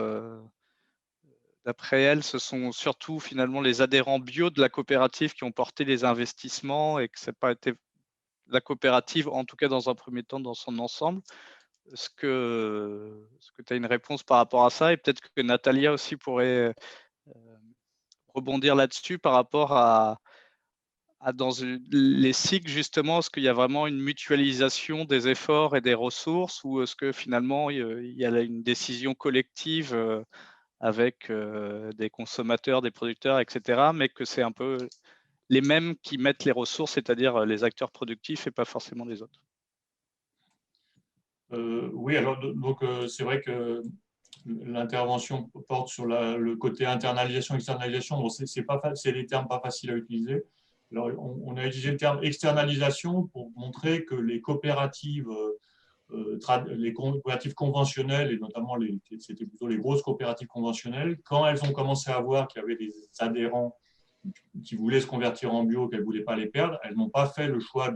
d'après elle, ce sont surtout finalement les adhérents bio de la coopérative qui ont porté les investissements et que ce n'a pas été la coopérative, en tout cas dans un premier temps, dans son ensemble. Est-ce que tu as une réponse par rapport à ça? Et peut-être que Natalia aussi pourrait rebondir là-dessus par rapport à dans les cycles, justement, est-ce qu'il y a vraiment une mutualisation des efforts et des ressources, ou est-ce que finalement il y a une décision collective avec des consommateurs, des producteurs, etc., mais que c'est un peu les mêmes qui mettent les ressources, c'est-à-dire les acteurs productifs et pas forcément les autres? Oui, alors donc c'est vrai que l'intervention porte sur le côté internalisation, externalisation. Bon, c'est des termes pas faciles à utiliser. Alors, on a utilisé le terme externalisation pour montrer que les coopératives conventionnelles, et notamment c'était plutôt les grosses coopératives conventionnelles, quand elles ont commencé à voir qu'il y avait des adhérents qui voulaient se convertir en bio, qu'elles ne voulaient pas les perdre, elles n'ont pas fait le choix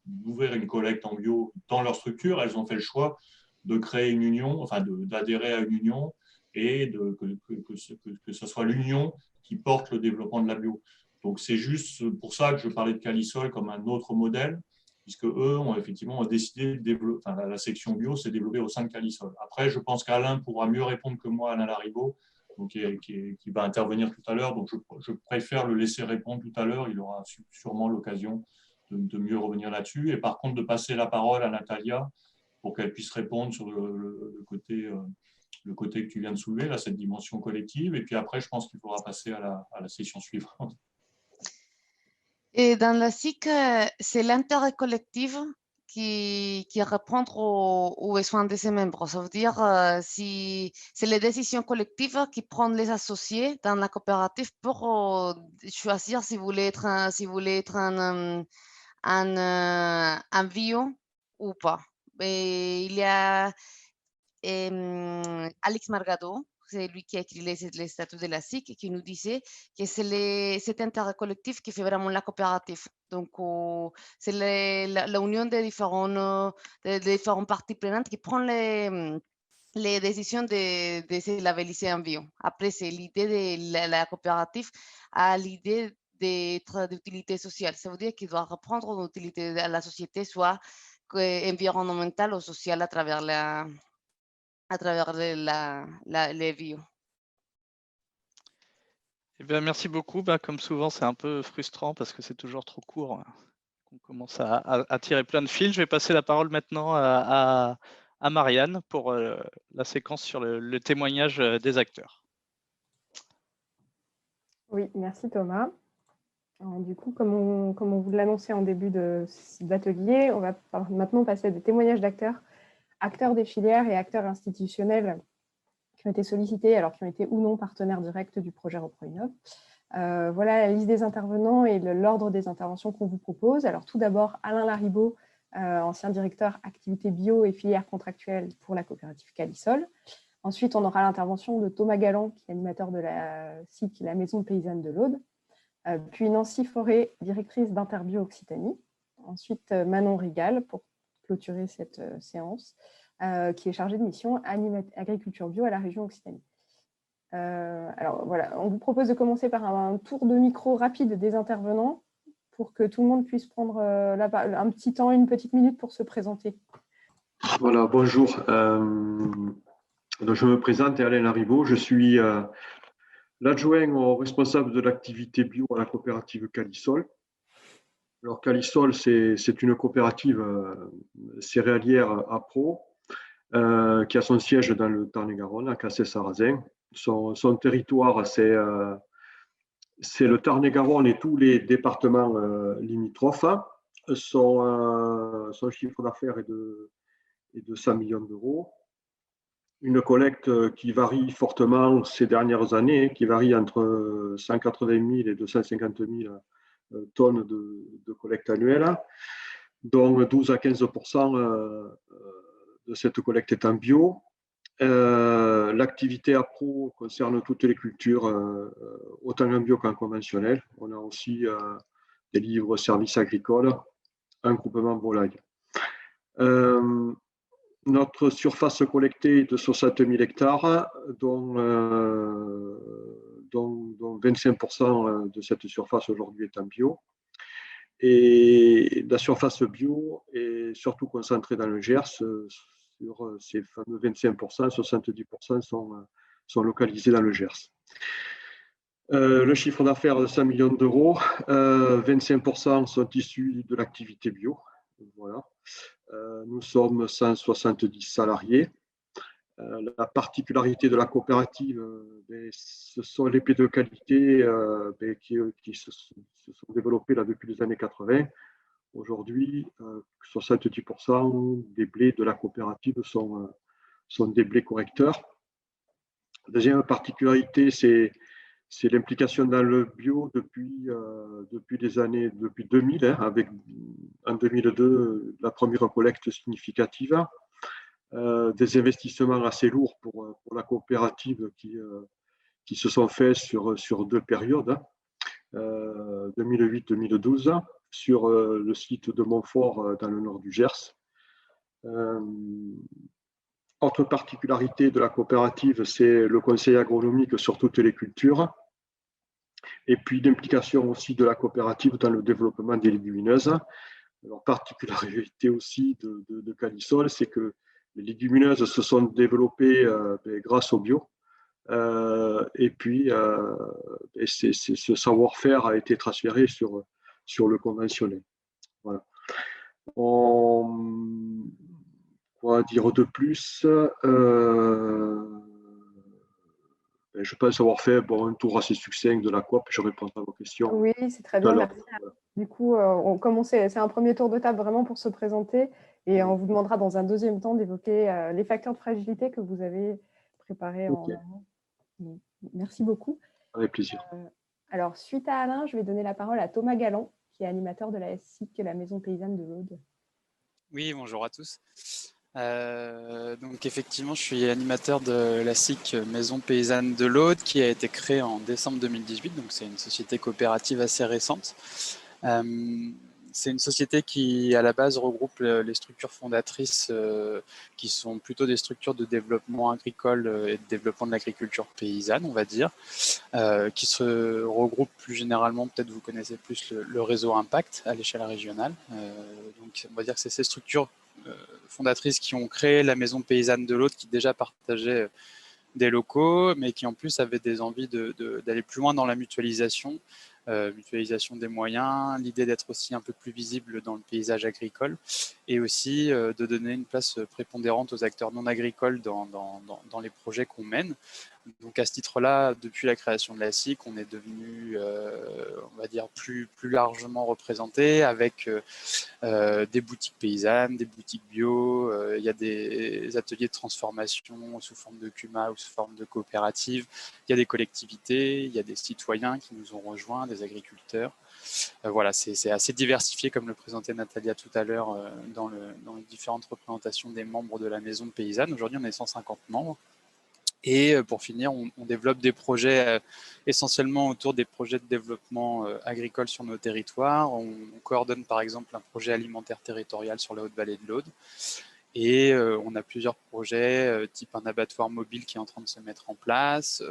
d'ouvrir une collecte en bio dans leur structure, elles ont fait le choix de créer une union, enfin d'adhérer à une union et que ce soit l'union qui porte le développement de la bio. Donc c'est juste pour ça que je parlais de Calisol comme un autre modèle, puisque eux ont effectivement décidé de développer, enfin, la section bio s'est développée au sein de Calisol. Après, je pense qu'Alain pourra mieux répondre que moi, Alain Laribaud, donc, qui va intervenir tout à l'heure. Donc, je préfère le laisser répondre tout à l'heure. Il aura sûrement l'occasion de mieux revenir là-dessus. Et par contre, de passer la parole à Natalia pour qu'elle puisse répondre sur le côté que tu viens de soulever, là, cette dimension collective. Et puis après, je pense qu'il faudra passer à la session suivante. Et dans la SIC, c'est l'intérêt collectif qui répond aux besoins de ses membres. Ça veut dire si c'est les décisions collectives qui prennent les associés dans la coopérative pour choisir si vous voulez être un bio ou pas. Et il y a Alex Margado, c'est lui qui a écrit les statuts de la SIC, qui nous disait que c'est cet intérêt collectif qui fait vraiment la coopérative. Donc, c'est l'union des différentes parties prenantes qui prend les décisions de se labelliser en bio. Après, c'est l'idée de la coopérative à l'idée d'être d'utilité sociale. Ça veut dire qu'il doit reprendre une utilité à la société, soit environnementale ou sociale à travers les bio. Eh bien, merci beaucoup. Bah, comme souvent, c'est un peu frustrant parce que c'est toujours trop court. On commence à tirer plein de fils. Je vais passer la parole maintenant à Marianne pour la séquence sur le témoignage des acteurs. Oui, merci Thomas. Alors, du coup, comme on vous l'annonçait en début d'atelier, on va maintenant passer à des témoignages d'acteurs, acteurs des filières et acteurs institutionnels qui ont été sollicités, alors qui ont été ou non partenaires directs du projet ReproInnov. Voilà la liste des intervenants et l'ordre des interventions qu'on vous propose. Alors tout d'abord, Alain Laribaud, ancien directeur activité bio et filière contractuelle pour la coopérative Calisol. Ensuite, on aura l'intervention de Thomas Galland, qui est animateur de la SIC, la Maison Paysanne de l'Aude. Puis Nancy Forêt, directrice d'Interbio Occitanie. Ensuite, Manon Rigal, pour clôturer cette séance, qui est chargée de mission agriculture bio à la région Occitanie. Alors voilà, on vous propose de commencer par un tour de micro rapide des intervenants pour que tout le monde puisse prendre un petit temps, une petite minute pour se présenter. Voilà, bonjour. Donc je me présente, Alain Laribaud, je suis l'adjoint au responsable de l'activité bio à la coopérative Calisol. Alors Calisol, c'est une coopérative céréalière à Pau qui a son siège dans le Tarn-et-Garonne, à Cassé-Sarrazin. Son territoire, c'est le Tarn-et-Garonne et tous les départements limitrophes. Son chiffre d'affaires est de 100 millions d'euros. Une collecte qui varie fortement ces dernières années, qui varie entre 180 000 et 250 000 tonnes de collecte annuelle, dont 12 à 15 % de cette collecte est en bio. L'activité APRO concerne toutes les cultures, autant en bio qu'en conventionnel. On a aussi des livres services agricoles, un groupement volaille. Notre surface collectée est de 60 000 hectares, dont 25 % de cette surface aujourd'hui est en bio. Et la surface bio est surtout concentrée dans le Gers. Sur ces fameux 25 %, 70 % sont localisés dans le Gers. Le chiffre d'affaires de 100 millions d'euros, 25 % sont issus de l'activité bio. Voilà. Nous sommes 170 salariés. La particularité de la coopérative, ce sont les blés de qualité qui se sont développés là depuis les années 80. Aujourd'hui, 70 % des blés de la coopérative sont des blés correcteurs. Deuxième particularité, c'est l'implication dans le bio depuis 2000, avec en 2002 la première collecte significative. Des investissements assez lourds pour la coopérative qui se sont faits sur deux périodes, 2008-2012, sur le site de Montfort dans le nord du Gers. Autre particularité de la coopérative, c'est le conseil agronomique sur toutes les cultures, et puis l'implication aussi de la coopérative dans le développement des légumineuses. Alors, particularité aussi de Calisol, c'est que les légumineuses se sont développées grâce au bio. Et puis, ce savoir-faire a été transféré sur le conventionnel. Voilà. Quoi dire de plus je pense avoir fait un tour assez succinct de la COP. Je répondrai à vos questions. Oui, c'est très bien, merci. Du coup, c'est un premier tour de table vraiment pour se présenter et on vous demandera dans un deuxième temps d'évoquer les facteurs de fragilité que vous avez préparés en amont. Merci beaucoup. Avec plaisir. Alors, suite à Alain, je vais donner la parole à Thomas Galland, qui est animateur de la SIC, la Maison Paysanne de l'Aude. Oui, bonjour à tous. Donc effectivement, je suis animateur de la SIC Maison Paysanne de l'Aude qui a été créée en décembre 2018, donc c'est une société coopérative assez récente. C'est une société qui, à la base, regroupe les structures fondatrices qui sont plutôt des structures de développement agricole et de développement de l'agriculture paysanne, on va dire, qui se regroupent plus généralement, peut-être vous connaissez plus le réseau Impact à l'échelle régionale. Donc, on va dire que c'est ces structures fondatrices qui ont créé la Maison Paysanne de l'Aude, qui déjà partageait des locaux, mais qui en plus avaient des envies d'aller plus loin dans la mutualisation des moyens, l'idée d'être aussi un peu plus visible dans le paysage agricole et aussi de donner une place prépondérante aux acteurs non agricoles dans les projets qu'on mène. Donc à ce titre-là, depuis la création de la SIC, on est devenu, on va dire, plus largement représenté avec des boutiques paysannes, des boutiques bio, il y a des ateliers de transformation sous forme de CUMA ou sous forme de coopérative, il y a des collectivités, il y a des citoyens qui nous ont rejoints, des agriculteurs. Voilà, c'est assez diversifié comme le présentait Natalia tout à l'heure dans les différentes représentations des membres de la maison paysanne. Aujourd'hui, on est 150 membres. Et pour finir, on développe des projets essentiellement autour des projets de développement agricole sur nos territoires. On coordonne par exemple un projet alimentaire territorial sur la Haute-Vallée de l'Aude. Et on a plusieurs projets, type un abattoir mobile qui est en train de se mettre en place.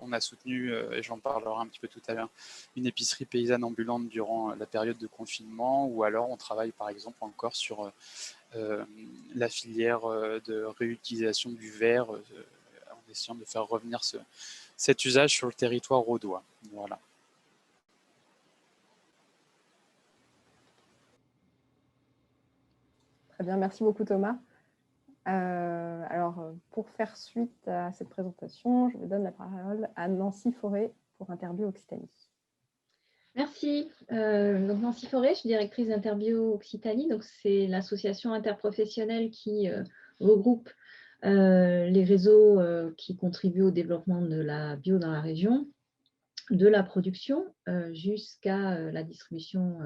On a soutenu, et j'en parlerai un petit peu tout à l'heure, une épicerie paysanne ambulante durant la période de confinement, ou alors on travaille par exemple encore sur la filière de réutilisation du verre, en essayant de faire revenir cet usage sur le territoire audois. Voilà. Très bien, merci beaucoup Thomas. Alors, pour faire suite à cette présentation, je vous donne la parole à Nancy Forêt pour Interbio Occitanie. Merci. Donc Nancy Forêt, je suis directrice d'Interbio Occitanie. Donc c'est l'association interprofessionnelle qui regroupe les réseaux qui contribuent au développement de la bio dans la région, de la production jusqu'à la distribution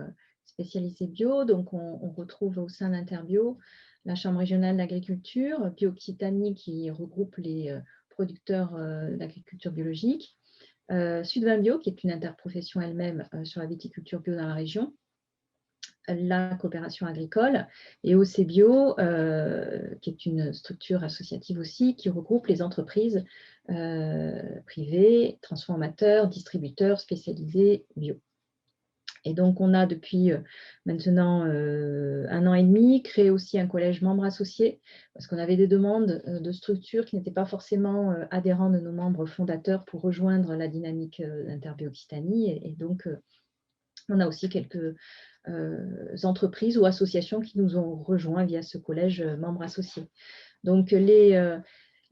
spécialisée bio. Donc on retrouve au sein d'Interbio la Chambre régionale d'agriculture, Bio Occitanie qui regroupe les producteurs d'agriculture biologique, Sud-20 Bio qui est une interprofession elle-même sur la viticulture bio dans la région, la coopération agricole, et OC Bio, qui est une structure associative aussi, qui regroupe les entreprises privées, transformateurs, distributeurs spécialisés bio. Et donc, on a depuis maintenant 1 an et demi créé aussi un collège membres associés, parce qu'on avait des demandes de structures qui n'étaient pas forcément adhérents de nos membres fondateurs pour rejoindre la dynamique d'Interbio Occitanie. Et donc, on a aussi quelques entreprises ou associations qui nous ont rejoints via ce collège membres associés. Donc, les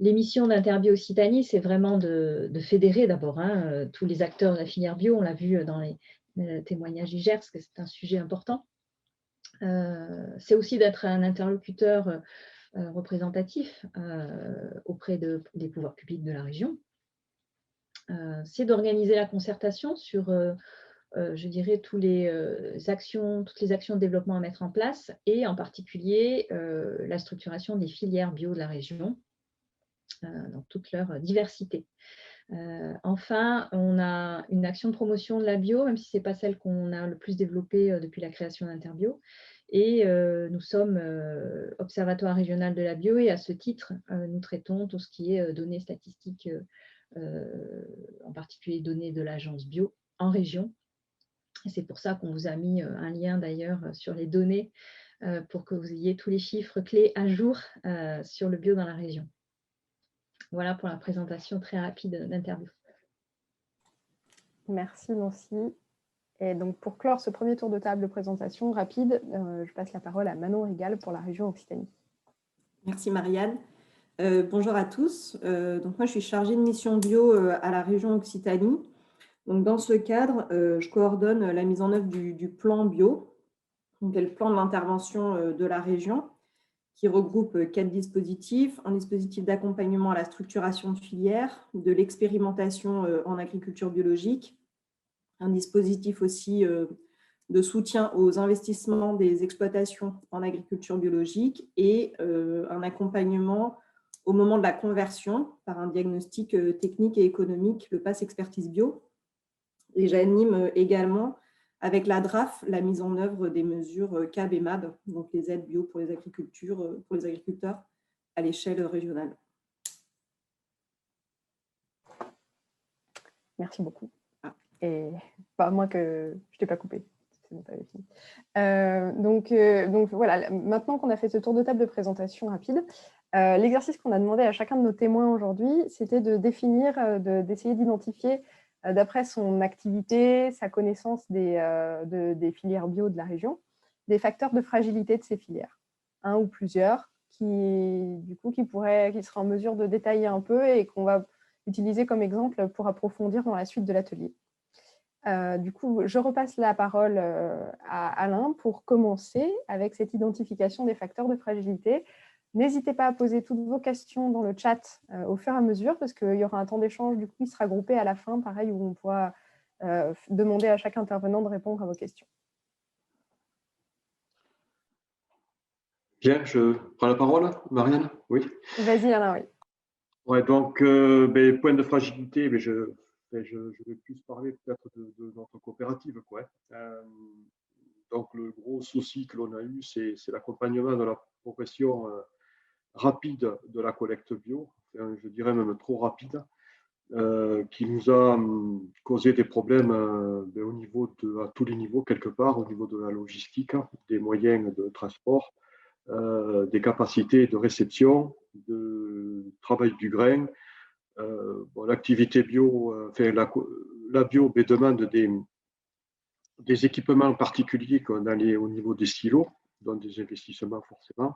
missions d'Interbio Occitanie, c'est vraiment de fédérer d'abord tous les acteurs de la filière bio. On l'a vu dans les témoignages IGERS, que c'est un sujet important. C'est aussi d'être un interlocuteur représentatif auprès des pouvoirs publics de la région. C'est d'organiser la concertation sur je dirais, toutes les actions de développement à mettre en place et en particulier la structuration des filières bio de la région dans toute leur diversité. Enfin, on a une action de promotion de la bio, même si ce n'est pas celle qu'on a le plus développée depuis la création d'Interbio. Et nous sommes observatoire régional de la bio et à ce titre, nous traitons tout ce qui est données statistiques, en particulier données de l'agence bio en région. Et c'est pour ça qu'on vous a mis un lien d'ailleurs sur les données pour que vous ayez tous les chiffres clés à jour sur le bio dans la région. Voilà pour la présentation très rapide d'Interbio. Merci Nancy. Et donc pour clore ce premier tour de table de présentation rapide, je passe la parole à Manon Rigal pour la région Occitanie. Merci Marianne. Bonjour à tous. Donc moi je suis chargée de mission bio à la région Occitanie. Donc, dans ce cadre, je coordonne la mise en œuvre du plan bio, donc le plan d'intervention de la région, qui regroupe 4 dispositifs. Un dispositif d'accompagnement à la structuration de filières, de l'expérimentation en agriculture biologique, un dispositif aussi de soutien aux investissements des exploitations en agriculture biologique et un accompagnement au moment de la conversion par un diagnostic technique et économique, le Pass Expertise Bio. Et j'anime également avec la DRAF la mise en œuvre des mesures CAB et MAB, donc les aides bio pour les agriculteurs à l'échelle régionale. Merci beaucoup. Et pas moi que je t'ai pas coupé. Donc voilà, maintenant qu'on a fait ce tour de table de présentation rapide, l'exercice qu'on a demandé à chacun de nos témoins aujourd'hui, c'était de définir, d'essayer d'identifier, d'après son activité, sa connaissance des filières bio de la région, des facteurs de fragilité de ces filières, un ou plusieurs, qui sera en mesure de détailler un peu et qu'on va utiliser comme exemple pour approfondir dans la suite de l'atelier. Du coup, je repasse la parole à Alain pour commencer avec cette identification des facteurs de fragilité. N'hésitez pas à poser toutes vos questions dans le chat au fur et à mesure, parce qu'il y aura un temps d'échange, du coup, il sera groupé à la fin, pareil, où on pourra demander à chaque intervenant de répondre à vos questions. Bien, je prends la parole, Marianne. Oui. Vas-y, Alain, oui. Ouais, donc, point de fragilité, mais je vais plus parler peut-être de notre coopérative, quoi. Donc, le gros souci que l'on a eu, c'est l'accompagnement de la progression rapide de la collecte bio, je dirais même trop rapide, qui nous a causé des problèmes à tous les niveaux, quelque part, au niveau de la logistique, des moyens de transport, des capacités de réception, de travail du grain. L'activité bio, la bio demande des équipements particuliers qu'on a au niveau des silos, donc des investissements forcément.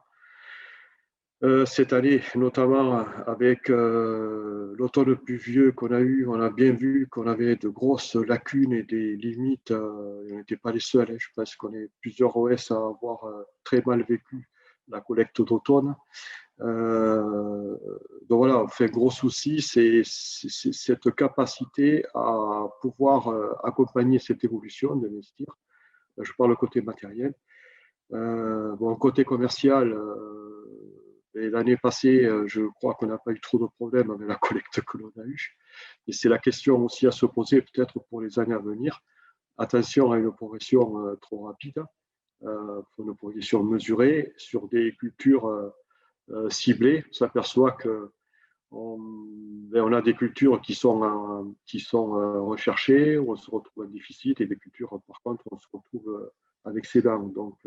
Cette année, notamment avec l'automne pluvieux qu'on a eu, on a bien vu qu'on avait de grosses lacunes et des limites. On n'était pas les seuls, je pense qu'on est plusieurs OS à avoir très mal vécu la collecte d'automne. Donc voilà, gros souci, c'est cette capacité à pouvoir accompagner cette évolution, d'investir. Je parle côté matériel. Côté commercial, l'année passée, je crois qu'on n'a pas eu trop de problèmes avec la collecte que l'on a eue. Et c'est la question aussi à se poser peut-être pour les années à venir. Attention à une progression trop rapide, une progression mesurée sur des cultures ciblées. On s'aperçoit qu'on a des cultures qui sont recherchées, où on se retrouve en déficit, et des cultures, par contre, on se retrouve à l'excédent. Donc,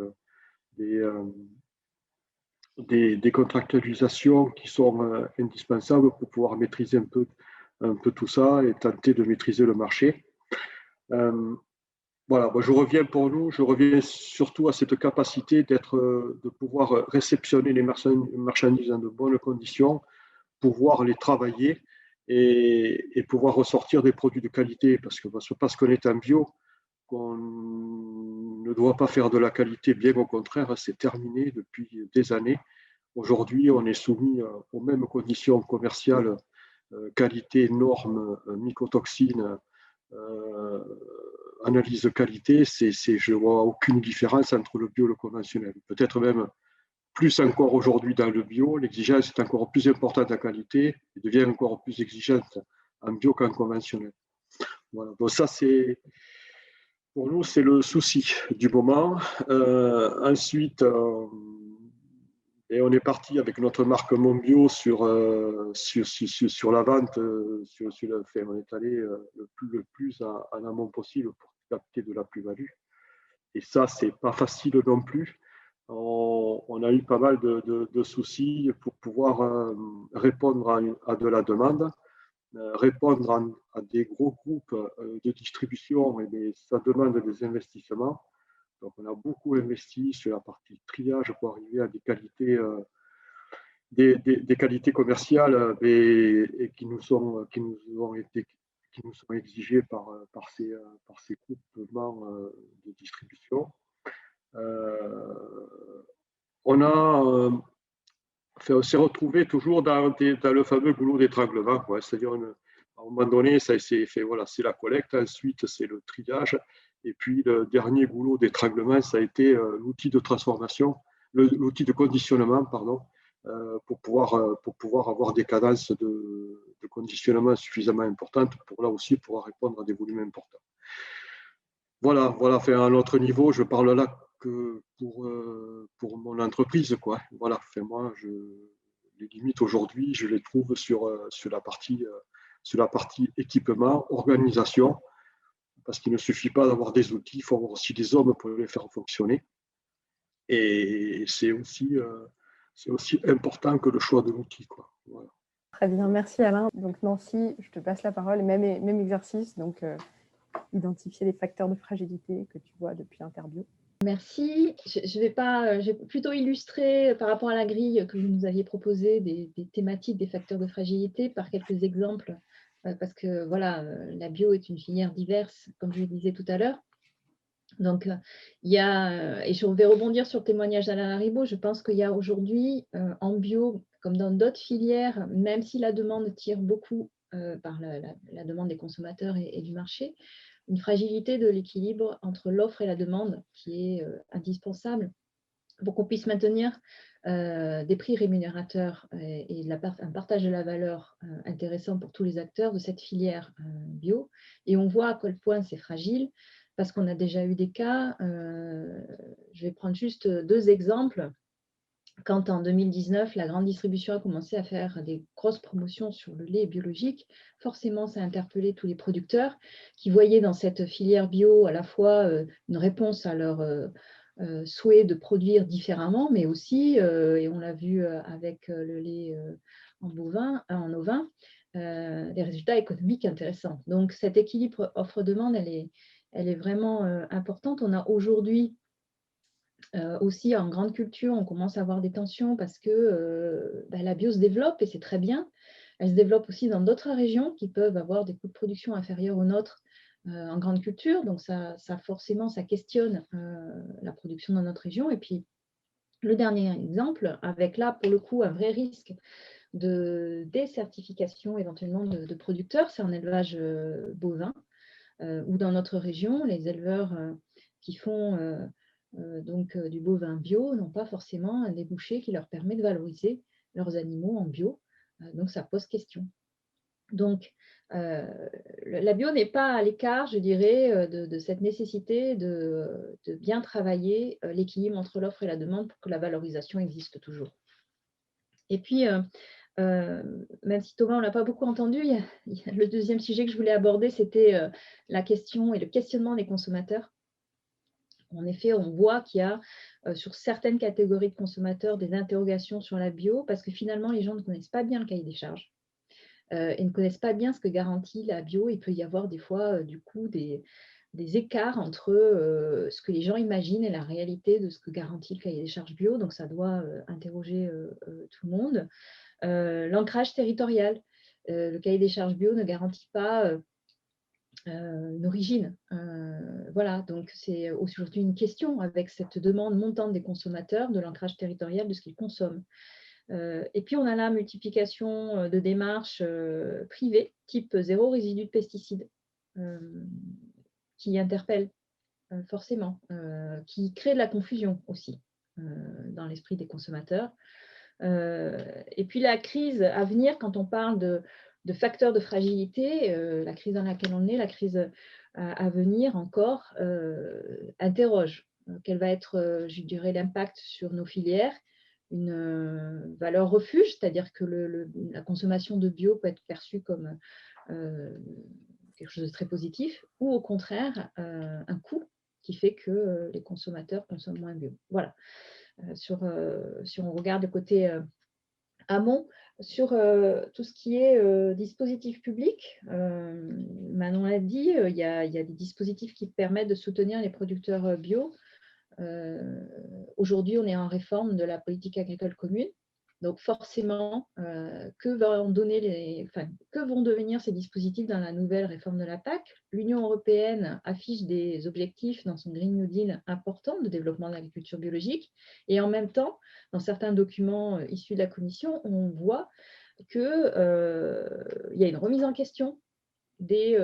des contractualisations qui sont indispensables pour pouvoir maîtriser un peu tout ça et tenter de maîtriser le marché. Voilà, je reviens surtout à cette capacité de pouvoir réceptionner les marchandises dans de bonnes conditions, pouvoir les travailler et pouvoir ressortir des produits de qualité, parce qu'on est en bio, qu'on ne doit pas faire de la qualité, bien au contraire, c'est terminé depuis des années. Aujourd'hui, on est soumis aux mêmes conditions commerciales, qualité, normes, mycotoxines, analyse de qualité, je ne vois aucune différence entre le bio et le conventionnel. Peut-être même plus encore aujourd'hui dans le bio, l'exigence est encore plus importante en qualité et devient encore plus exigeante en bio qu'en conventionnel. Voilà. Donc ça, pour nous, c'est le souci du moment. Ensuite, on est parti avec notre marque Monbio sur la vente. On est allé le plus en amont possible pour capter de la plus-value. Et ça, c'est pas facile non plus. On a eu pas mal de soucis pour pouvoir répondre à de la demande, répondre à des gros groupes de distribution, et ça demande des investissements. Donc, on a beaucoup investi sur la partie triage pour arriver à des qualités, des qualités commerciales et qui nous sont exigées par ces groupements de distribution. On s'est retrouvé toujours dans le fameux goulot d'étranglement. C'est-à-dire, à un moment donné, ça s'est fait, voilà, c'est la collecte, ensuite c'est le triage, Et puis, le dernier goulot d'étranglement, ça a été l'outil de transformation, l'outil de conditionnement, pardon, pour pouvoir avoir des cadences de conditionnement suffisamment importantes pour là aussi pouvoir répondre à des volumes importants. Voilà, enfin, à l'autre niveau, je parle là que pour mon entreprise, quoi. Voilà, enfin, moi, les limites aujourd'hui, je les trouve sur la partie équipement, organisation, parce qu'il ne suffit pas d'avoir des outils, il faut avoir aussi des hommes pour les faire fonctionner. Et c'est aussi important que le choix de l'outil, quoi. Voilà. Très bien, merci Alain. Donc Nancy, je te passe la parole, même exercice, donc identifier les facteurs de fragilité que tu vois depuis l'interview. Merci. Je vais plutôt illustrer par rapport à la grille que vous nous aviez proposée des thématiques des facteurs de fragilité par quelques exemples, parce que voilà, la bio est une filière diverse, comme je le disais tout à l'heure. Donc, il y a, et je vais rebondir sur le témoignage d'Alain Haribo, je pense qu'il y a aujourd'hui en bio, comme dans d'autres filières, même si la demande tire beaucoup par la demande des consommateurs et du marché, une fragilité de l'équilibre entre l'offre et la demande qui est indispensable pour qu'on puisse maintenir des prix rémunérateurs et un partage de la valeur intéressant pour tous les acteurs de cette filière bio. Et on voit à quel point c'est fragile, parce qu'on a déjà eu des cas. Je vais prendre juste 2 exemples. Quand en 2019, la grande distribution a commencé à faire des grosses promotions sur le lait biologique, forcément, ça a interpellé tous les producteurs qui voyaient dans cette filière bio à la fois une réponse à leur souhait de produire différemment, mais aussi, et on l'a vu avec le lait en ovin, des résultats économiques intéressants. Donc, cet équilibre offre-demande, elle est vraiment importante. On a aujourd'hui aussi en grande culture, on commence à avoir des tensions parce que la bio se développe et c'est très bien. Elle se développe aussi dans d'autres régions qui peuvent avoir des coûts de production inférieurs aux nôtres en grande culture. Donc, ça forcément, ça questionne la production dans notre région. Et puis, le dernier exemple, avec là, pour le coup, un vrai risque de décertification éventuellement de producteurs, c'est en élevage bovin, ou dans notre région, les éleveurs qui font du bovin bio n'ont pas forcément un débouché qui leur permet de valoriser leurs animaux en bio. Donc, ça pose question. Donc, la bio n'est pas à l'écart, je dirais, de cette nécessité de bien travailler l'équilibre entre l'offre et la demande pour que la valorisation existe toujours. Et puis, même si Thomas, on ne l'a pas beaucoup entendu, le deuxième sujet que je voulais aborder, c'était la question et le questionnement des consommateurs. En effet, on voit qu'il y a sur certaines catégories de consommateurs des interrogations sur la bio parce que finalement, les gens ne connaissent pas bien le cahier des charges et ne connaissent pas bien ce que garantit la bio. Il peut y avoir des fois, du coup, des écarts entre ce que les gens imaginent et la réalité de ce que garantit le cahier des charges bio. Donc, ça doit interroger tout le monde. L'ancrage territorial. Le cahier des charges bio ne garantit pas une origine. Voilà, donc c'est aujourd'hui une question avec cette demande montante des consommateurs de l'ancrage territorial de ce qu'ils consomment. Et puis, on a la multiplication de démarches privées, type zéro résidu de pesticides, qui interpellent forcément, qui créent de la confusion aussi dans l'esprit des consommateurs. Et puis, la crise à venir, quand on parle de facteurs de fragilité, la crise dans laquelle on est, la crise à venir encore, interroge quel va être, je dirais, l'impact sur nos filières, une valeur refuge, c'est-à-dire que la consommation de bio peut être perçue comme quelque chose de très positif, ou au contraire, un coût qui fait que les consommateurs consomment moins bio. Voilà. Si on regarde le côté amont, sur tout ce qui est dispositif public, Manon l'a dit, il y a des dispositifs qui permettent de soutenir les producteurs bio. Aujourd'hui, on est en réforme de la politique agricole commune. Donc forcément, que vont devenir ces dispositifs dans la nouvelle réforme de la PAC? L'Union européenne affiche des objectifs dans son Green New Deal importants de développement de l'agriculture biologique. Et en même temps, dans certains documents issus de la Commission, on voit qu'il y a une remise en question des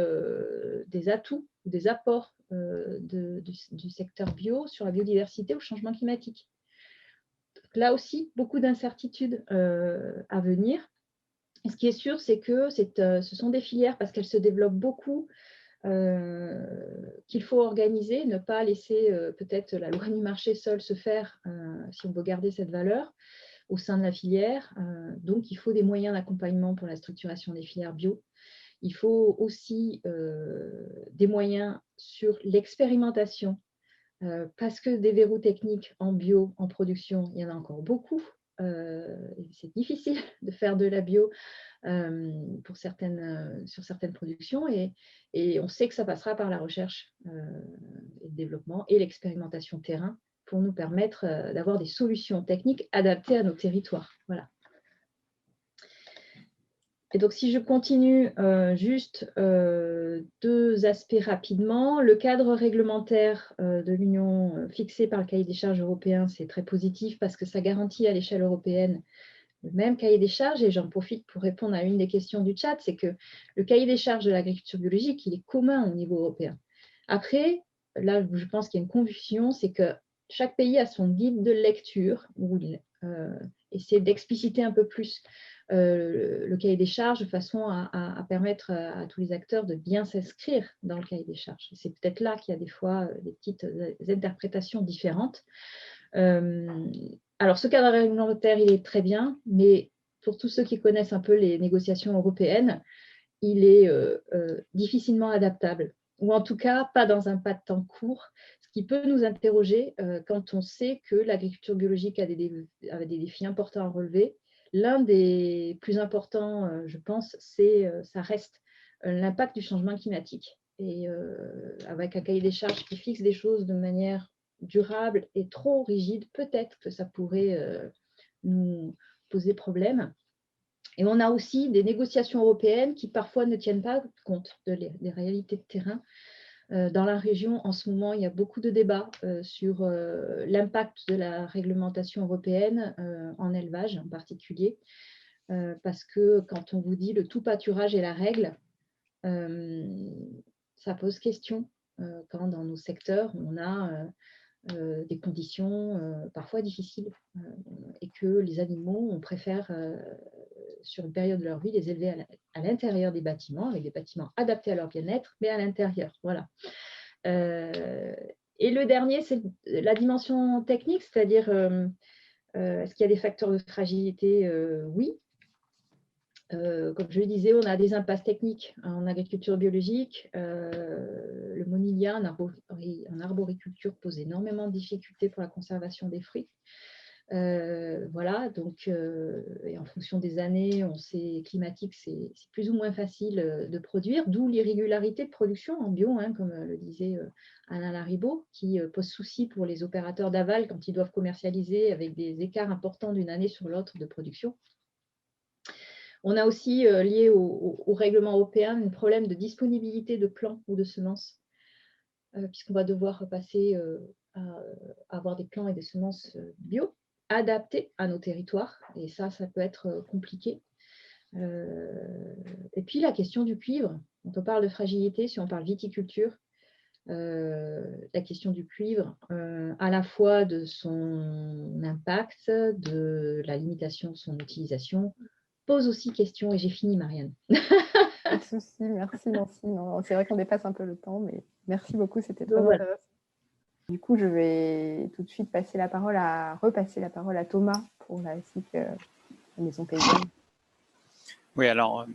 atouts ou des apports du secteur bio sur la biodiversité ou le changement climatique. Donc, là aussi, beaucoup d'incertitudes à venir. Et ce qui est sûr, c'est que ce sont des filières, parce qu'elles se développent beaucoup, qu'il faut organiser, ne pas laisser peut-être la loi du marché seule se faire si on veut garder cette valeur au sein de la filière. Donc, il faut des moyens d'accompagnement pour la structuration des filières bio. Il faut aussi des moyens sur l'expérimentation, parce que des verrous techniques en bio, en production, il y en a encore beaucoup. C'est difficile de faire de la bio sur certaines productions, et on sait que ça passera par la recherche et le développement et l'expérimentation terrain pour nous permettre d'avoir des solutions techniques adaptées à nos territoires. Voilà. Et donc, si je continue juste deux aspects rapidement. Le cadre réglementaire de l'Union fixé par le cahier des charges européen, c'est très positif parce que ça garantit à l'échelle européenne le même cahier des charges. Et j'en profite pour répondre à une des questions du chat, c'est que le cahier des charges de l'agriculture biologique, il est commun au niveau européen. Après, là, je pense qu'il y a une confusion, c'est que chaque pays a son guide de lecture où il essaie d'expliciter un peu plus le cahier des charges de façon à permettre à tous les acteurs de bien s'inscrire dans le cahier des charges. C'est peut-être là qu'il y a des fois des petites interprétations différentes. Alors, ce cadre réglementaire, il est très bien, mais pour tous ceux qui connaissent un peu les négociations européennes, il est difficilement adaptable, ou en tout cas pas dans un pas de temps court, ce qui peut nous interroger quand on sait que l'agriculture biologique a des défis importants à relever. L'un des plus importants, je pense, ça reste l'impact du changement climatique. Et avec un cahier des charges qui fixe des choses de manière durable et trop rigide, peut-être que ça pourrait nous poser problème. Et on a aussi des négociations européennes qui parfois ne tiennent pas compte des réalités de terrain. Dans la région, en ce moment, il y a beaucoup de débats sur l'impact de la réglementation européenne en élevage en particulier, parce que quand on vous dit le tout pâturage est la règle, ça pose question quand dans nos secteurs, on a des conditions parfois difficiles et que les animaux, on préfère, sur une période de leur vie, les élever à l'intérieur des bâtiments, avec des bâtiments adaptés à leur bien-être, mais à l'intérieur. Voilà. Et le dernier, c'est la dimension technique, c'est-à-dire est-ce qu'il y a des facteurs de fragilité? Oui. Comme je le disais, on a des impasses techniques en agriculture biologique. Le monilia en arboriculture pose énormément de difficultés pour la conservation des fruits. Voilà, donc, et en fonction des années, on sait climatique, c'est plus ou moins facile de produire, d'où l'irrégularité de production en bio, hein, comme le disait Alain Laribaud, qui pose souci pour les opérateurs d'aval quand ils doivent commercialiser avec des écarts importants d'une année sur l'autre de production. On a aussi, lié au règlement européen, un problème de disponibilité de plants ou de semences, puisqu'on va devoir passer à avoir des plants et des semences bio adaptés à nos territoires. Et ça peut être compliqué. Et puis, la question du cuivre. Quand on parle de fragilité, si on parle viticulture, la question du cuivre, à la fois de son impact, de la limitation de son utilisation, pose aussi question, et j'ai fini, Marianne. Pas de souci, merci Nancy. C'est vrai qu'on dépasse un peu le temps, mais merci beaucoup, c'était très intéressant. Du coup, je vais tout de suite repasser la parole à Thomas pour la SIC Maison Paysanne. Oui, alors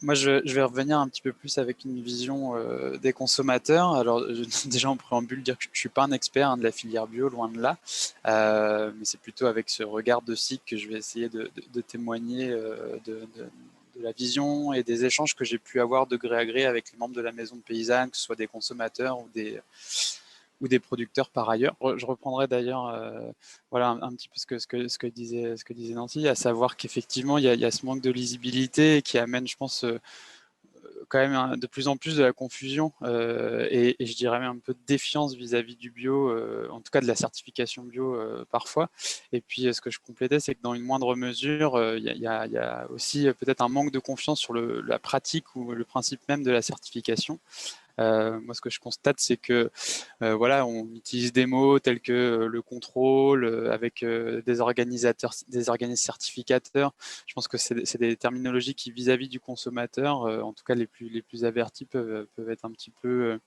moi je vais revenir un petit peu plus avec une vision des consommateurs. Alors déjà en préambule, dire que je ne suis pas un expert de la filière bio, loin de là, mais c'est plutôt avec ce regard de SIC que je vais essayer de témoigner de la vision et des échanges que j'ai pu avoir de gré à gré avec les membres de la maison paysanne, que ce soit des consommateurs ou des producteurs par ailleurs. Je reprendrai d'ailleurs voilà, un petit peu ce que disait Nancy, à savoir qu'effectivement, il y a ce manque de lisibilité qui amène, je pense, quand même de plus en plus de la confusion et je dirais même un peu de défiance vis-à-vis du bio, en tout cas de la certification bio parfois. Et puis, ce que je complétais, c'est que dans une moindre mesure, il y a aussi peut-être un manque de confiance sur la pratique ou le principe même de la certification. Moi, ce que je constate, c'est que voilà, on utilise des mots tels que le contrôle, avec des organismes certificateurs. Je pense que c'est des terminologies qui, vis-à-vis du consommateur, en tout cas les plus avertis, peuvent être un petit peu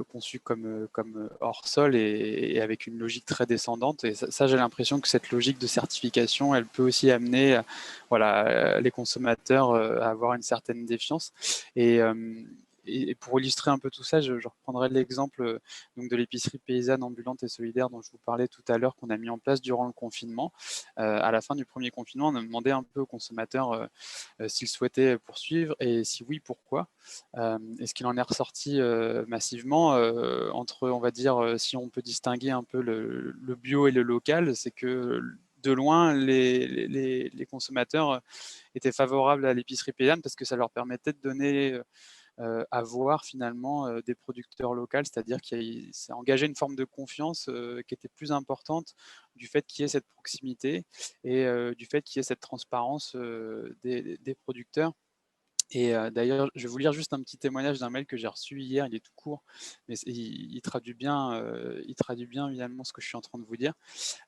conçus comme hors sol et avec une logique très descendante. Et ça j'ai l'impression que cette logique de certification, elle peut aussi amener voilà, les consommateurs à avoir une certaine défiance. Et pour illustrer un peu tout ça, je reprendrai l'exemple donc de l'épicerie paysanne ambulante et solidaire dont je vous parlais tout à l'heure, qu'on a mis en place durant le confinement. À la fin du premier confinement, on a demandé un peu aux consommateurs s'ils souhaitaient poursuivre et si oui, pourquoi. Et ce qu'il en est ressorti massivement, entre, on va dire, si on peut distinguer un peu le bio et le local, c'est que de loin, les consommateurs étaient favorables à l'épicerie paysanne parce que ça leur permettait de donner à voir finalement des producteurs locaux, c'est-à-dire que ça engageait une forme de confiance qui était plus importante du fait qu'il y ait cette proximité et du fait qu'il y ait cette transparence des producteurs. Et d'ailleurs, je vais vous lire juste un petit témoignage d'un mail que j'ai reçu hier, il est tout court, mais il traduit bien évidemment ce que je suis en train de vous dire.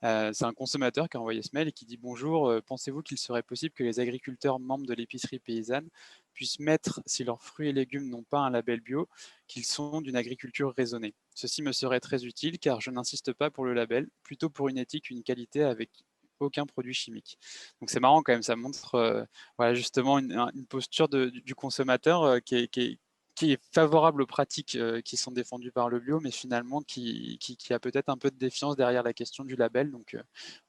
C'est un consommateur qui a envoyé ce mail et qui dit: bonjour, pensez-vous qu'il serait possible que les agriculteurs membres de l'épicerie paysanne puissent mettre, si leurs fruits et légumes n'ont pas un label bio, qu'ils sont d'une agriculture raisonnée? Ceci me serait très utile car je n'insiste pas pour le label, plutôt pour une éthique, une qualité avec aucun produit chimique. Donc c'est marrant quand même, ça montre voilà, justement une posture du consommateur qui est favorable aux pratiques qui sont défendues par le bio, mais finalement qui a peut-être un peu de défiance derrière la question du label. Donc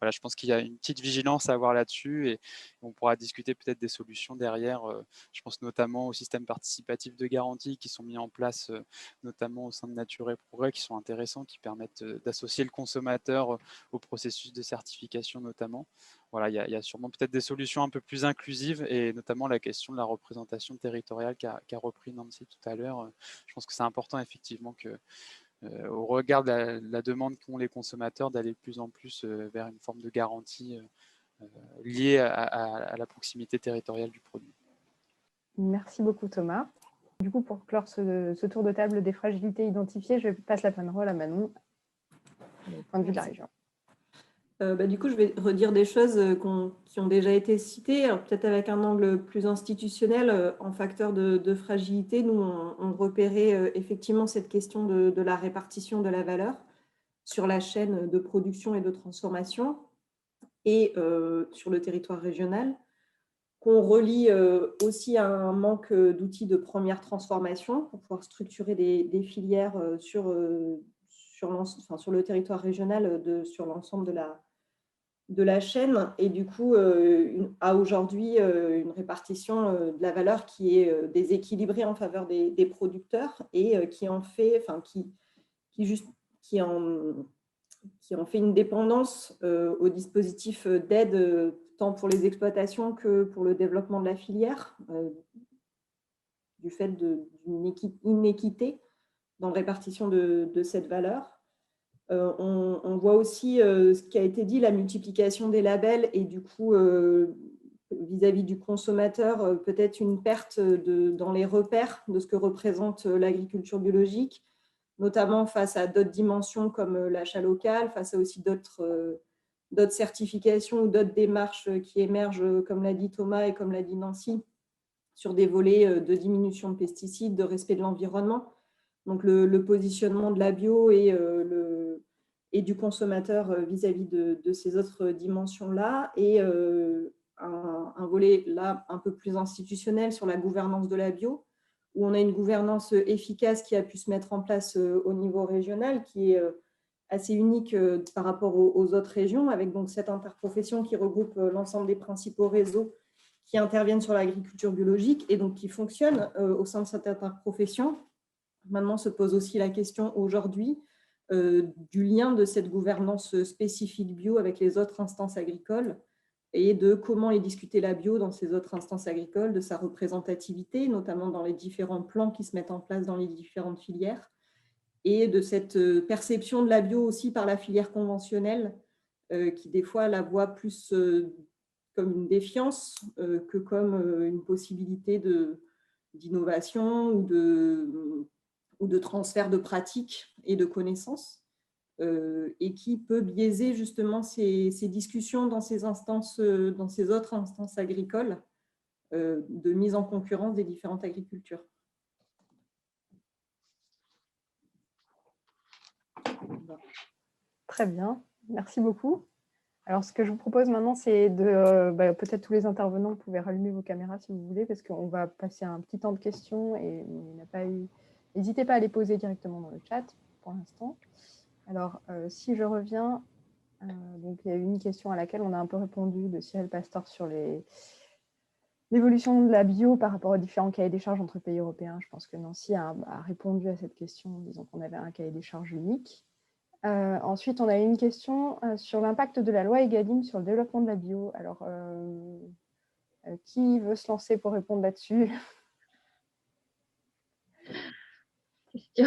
voilà, je pense qu'il y a une petite vigilance à avoir là-dessus et on pourra discuter peut-être des solutions derrière. Je pense notamment aux systèmes participatifs de garantie qui sont mis en place, notamment au sein de Nature et Progrès, qui sont intéressants, qui permettent d'associer le consommateur au processus de certification notamment. Voilà, il y a sûrement peut-être des solutions un peu plus inclusives et notamment la question de la représentation territoriale qu'a repris Nancy tout à l'heure. Je pense que c'est important effectivement que, au regard de la demande qu'ont les consommateurs, d'aller de plus en plus vers une forme de garantie liée à la proximité territoriale du produit. Merci beaucoup Thomas. Du coup, pour clore ce tour de table des fragilités identifiées, je passe la parole à Manon, du point de vue de la région. Du coup, je vais redire des choses qui ont déjà été citées, peut-être avec un angle plus institutionnel. En facteur de fragilité, nous, on repérait effectivement cette question de la répartition de la valeur sur la chaîne de production et de transformation et sur le territoire régional, qu'on relie aussi à un manque d'outils de première transformation pour pouvoir structurer des filières sur le territoire régional, sur l'ensemble de la chaîne, et du coup à aujourd'hui une répartition de la valeur qui est déséquilibrée en faveur des producteurs et qui en fait une dépendance au dispositif d'aide tant pour les exploitations que pour le développement de la filière, du fait d'une inéquité dans la répartition de cette valeur. On voit aussi ce qui a été dit, la multiplication des labels et du coup, vis-à-vis du consommateur, peut-être une perte dans les repères de ce que représente l'agriculture biologique, notamment face à d'autres dimensions comme l'achat local, face à aussi d'autres certifications ou d'autres démarches qui émergent, comme l'a dit Thomas et comme l'a dit Nancy, sur des volets de diminution de pesticides, de respect de l'environnement. Donc le positionnement de la bio et du consommateur vis-à-vis de ces autres dimensions-là, et un volet là un peu plus institutionnel sur la gouvernance de la bio, où on a une gouvernance efficace qui a pu se mettre en place au niveau régional, qui est assez unique par rapport aux autres régions, avec donc cette interprofession qui regroupe l'ensemble des principaux réseaux qui interviennent sur l'agriculture biologique et donc qui fonctionnent au sein de cette interprofession. Maintenant se pose aussi la question aujourd'hui du lien de cette gouvernance spécifique bio avec les autres instances agricoles et de comment est discutée la bio dans ces autres instances agricoles, de sa représentativité, notamment dans les différents plans qui se mettent en place dans les différentes filières, et de cette perception de la bio aussi par la filière conventionnelle, qui des fois la voit plus comme une défiance que comme une possibilité d'innovation ou de transfert de pratiques et de connaissances, et qui peut biaiser justement ces discussions dans ces autres instances agricoles de mise en concurrence des différentes agricultures. Très bien, merci beaucoup. Alors, ce que je vous propose maintenant, c'est peut-être tous les intervenants, vous pouvez rallumer vos caméras si vous voulez, parce qu'on va passer un petit temps de questions et il n'y a pas eu... N'hésitez pas à les poser directement dans le chat pour l'instant. Alors, si je reviens, donc il y a eu une question à laquelle on a un peu répondu de Cyril Pastor sur l'évolution de la bio par rapport aux différents cahiers des charges entre pays européens. Je pense que Nancy a répondu à cette question en disant qu'on avait un cahier des charges unique. Ensuite, on a eu une question sur l'impact de la loi Egalim sur le développement de la bio. Alors, qui veut se lancer pour répondre là-dessus? Question.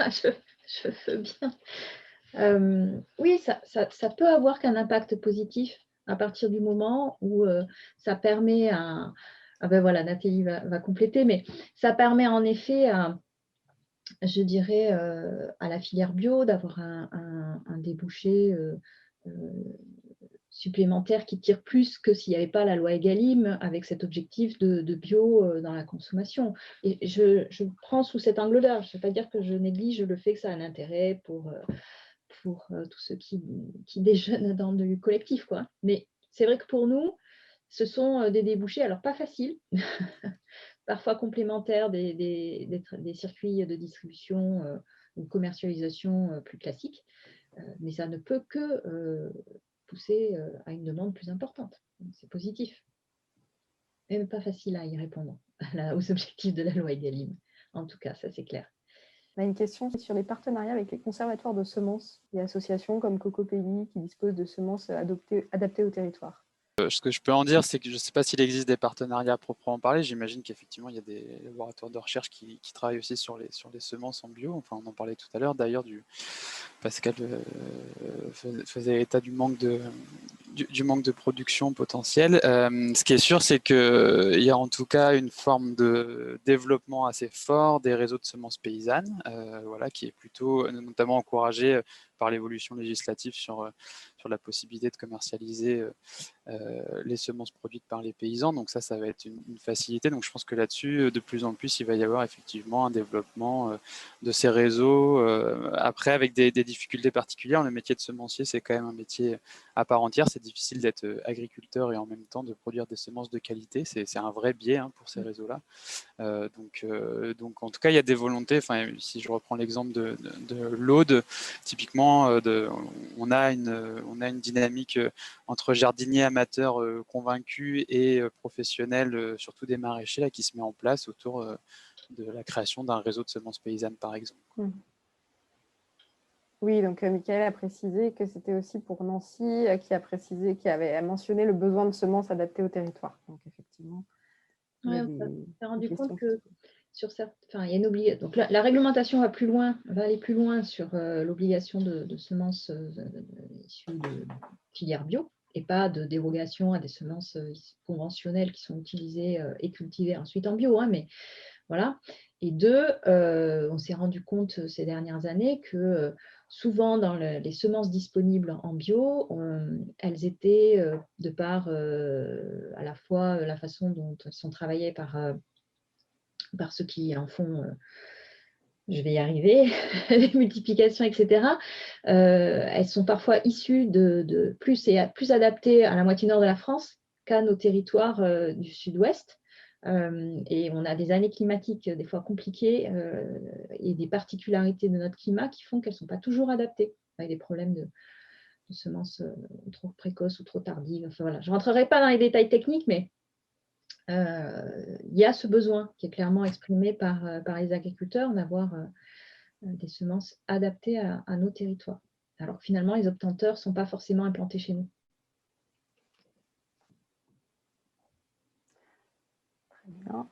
je veux bien. Oui, ça peut avoir qu'un impact positif à partir du moment où ça permet à... Ah ben voilà, Nathalie va compléter, mais ça permet en effet je dirais, à la filière bio d'avoir un débouché supplémentaire qui tire plus que s'il n'y avait pas la loi Egalim avec cet objectif de bio dans la consommation. Et je prends sous cet angle-là. Je ne veux pas dire que je néglige le fait que ça a un intérêt pour tous ceux qui déjeunent dans du collectif, quoi. Mais c'est vrai que pour nous, ce sont des débouchés, alors pas faciles, parfois complémentaires des circuits de distribution ou commercialisation plus classiques, mais ça ne peut que pousser à une demande plus importante. C'est positif. Même pas facile à y répondre aux objectifs de la loi Egalim. En tout cas, ça c'est clair. On a une question sur les partenariats avec les conservatoires de semences et associations comme Cocopelli qui disposent de semences adaptées au territoire. Ce que je peux en dire, c'est que je ne sais pas s'il existe des partenariats à proprement parler. J'imagine qu'effectivement, il y a des laboratoires de recherche qui travaillent aussi sur les semences en bio. Enfin, on en parlait tout à l'heure. D'ailleurs, Pascal faisait état du manque de production potentielle. Ce qui est sûr, c'est qu'il y a en tout cas une forme de développement assez fort des réseaux de semences paysannes, voilà, qui est plutôt notamment encouragé par l'évolution législative sur la possibilité de commercialiser les semences produites par les paysans. Donc ça va être une facilité. Donc je pense que là-dessus, de plus en plus, il va y avoir effectivement un développement de ces réseaux. Après, avec des difficultés particulières, le métier de semencier, c'est quand même un métier à part entière. C'est difficile d'être agriculteur et en même temps de produire des semences de qualité. C'est un vrai biais pour ces réseaux-là. Donc en tout cas, il y a des volontés. Enfin, si je reprends l'exemple de l'Aude, typiquement, on a une dynamique entre jardiniers amateurs convaincus et professionnels, surtout des maraîchers, là, qui se met en place autour de la création d'un réseau de semences paysannes, par exemple. Oui, donc Michael a précisé que c'était aussi pour Nancy, qui avait mentionné le besoin de semences adaptées au territoire. Donc effectivement, on s'est rendu compte que sur certains, il y a une obligation. Donc la réglementation va aller plus loin sur l'obligation de semences issues de filières bio et pas de dérogation à des semences conventionnelles qui sont utilisées et cultivées ensuite en bio. Mais voilà. Et deux, on s'est rendu compte ces dernières années que souvent dans les semences disponibles en bio, elles étaient, de par à la fois la façon dont elles sont travaillées par ceux qui en font, je vais y arriver, les multiplications, etc. Elles sont parfois issues de plus adaptées à la moitié nord de la France qu'à nos territoires du sud-ouest. Et on a des années climatiques des fois compliquées et des particularités de notre climat qui font qu'elles ne sont pas toujours adaptées, avec des problèmes de semences trop précoces ou trop tardives. Enfin, voilà. Je ne rentrerai pas dans les détails techniques, mais il y a ce besoin qui est clairement exprimé par les agriculteurs d'avoir des semences adaptées à nos territoires. Alors que finalement, les obtenteurs ne sont pas forcément implantés chez nous. Très bien.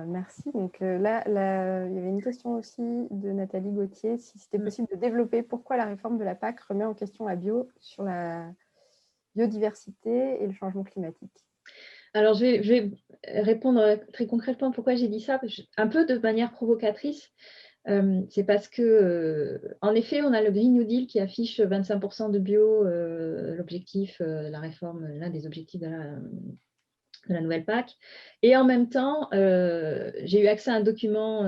Merci. Donc là, il y avait une question aussi de Nathalie Gauthier, si c'était possible de développer pourquoi la réforme de la PAC remet en question la bio sur la biodiversité et le changement climatique. Alors, je vais répondre très concrètement pourquoi j'ai dit ça, un peu de manière provocatrice. C'est parce que, en effet, on a le Green New Deal qui affiche 25% de bio, l'objectif, la réforme, l'un des objectifs de la nouvelle PAC. Et en même temps, j'ai eu accès à un document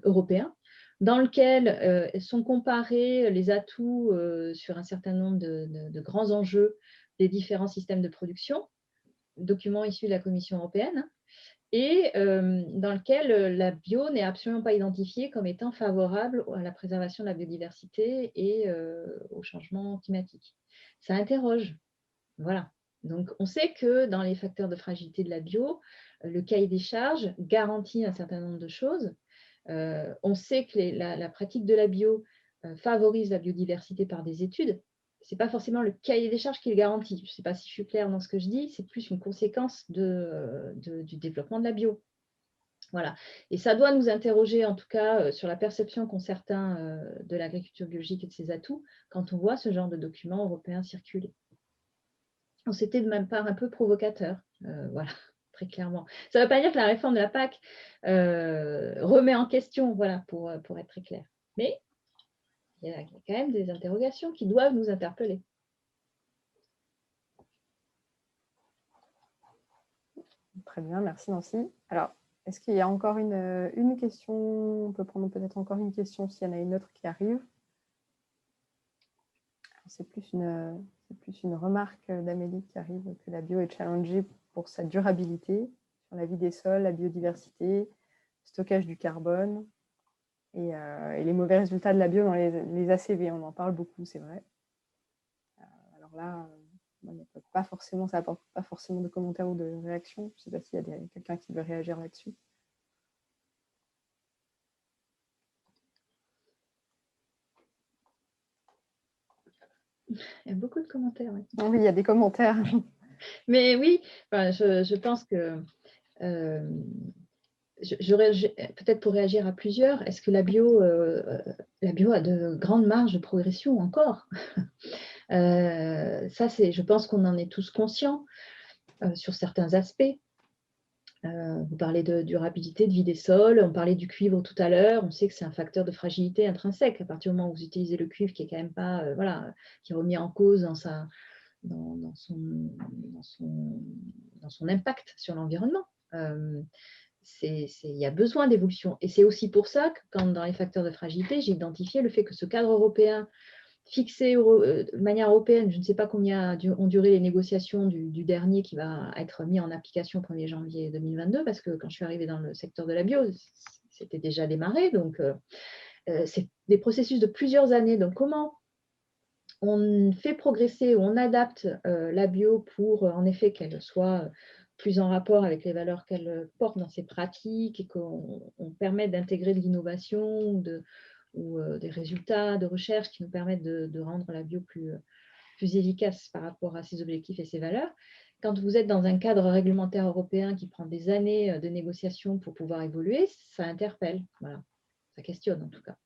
européen dans lequel sont comparés les atouts sur un certain nombre de grands enjeux des différents systèmes de production, document issu de la Commission européenne, et dans lequel la bio n'est absolument pas identifiée comme étant favorable à la préservation de la biodiversité et au changement climatique. Ça interroge. Voilà. Donc, on sait que dans les facteurs de fragilité de la bio, le cahier des charges garantit un certain nombre de choses. On sait que la pratique de la bio favorise la biodiversité par des études. Ce n'est pas forcément le cahier des charges qui le garantit. Je ne sais pas si je suis claire dans ce que je dis, c'est plus une conséquence du développement de la bio. Voilà. Et ça doit nous interroger, en tout cas, sur la perception qu'ont certains de l'agriculture biologique et de ses atouts quand on voit ce genre de documents européens circuler. C'était de même part un peu provocateur, voilà, très clairement. Ça ne veut pas dire que la réforme de la PAC remet en question, voilà, pour être très clair. Mais il y a quand même des interrogations qui doivent nous interpeller. Très bien, merci Nancy. Alors, est-ce qu'il y a encore une question? On peut prendre peut-être encore une question s'il y en a une autre qui arrive. C'est plus une remarque d'Amélie qui arrive, que la bio est challengée pour sa durabilité sur la vie des sols, la biodiversité, stockage du carbone et les mauvais résultats de la bio dans les ACV. On en parle beaucoup, c'est vrai. Alors là, ça n'apporte pas forcément de commentaires ou de réactions. Je ne sais pas s'il y a quelqu'un qui veut réagir là-dessus. Il y a beaucoup de commentaires. Oui, oui, il y a des commentaires. Mais oui, enfin, je pense que peut-être pour réagir à plusieurs, est-ce que la bio a de grandes marges de progression encore? Ça, je pense qu'on en est tous conscients sur certains aspects. Vous parlez de durabilité, de vie des sols, on parlait du cuivre tout à l'heure, on sait que c'est un facteur de fragilité intrinsèque. À partir du moment où vous utilisez le cuivre qui est quand même pas, qui est remis en cause dans son impact sur l'environnement. Il y a besoin d'évolution. Et c'est aussi pour ça que quand dans les facteurs de fragilité, j'ai identifié le fait que ce cadre européen fixé de manière européenne, je ne sais pas combien ont duré les négociations du dernier qui va être mis en application au 1er janvier 2022, parce que quand je suis arrivée dans le secteur de la bio, c'était déjà démarré. Donc, c'est des processus de plusieurs années. Donc, comment on fait progresser ou on adapte la bio pour, en effet, qu'elle soit plus en rapport avec les valeurs qu'elle porte dans ses pratiques et qu'on permette d'intégrer de l'innovation ou des résultats de recherche qui nous permettent de rendre la bio plus efficace par rapport à ses objectifs et ses valeurs. Quand vous êtes dans un cadre réglementaire européen qui prend des années de négociation pour pouvoir évoluer, ça interpelle. Voilà. Ça questionne en tout cas.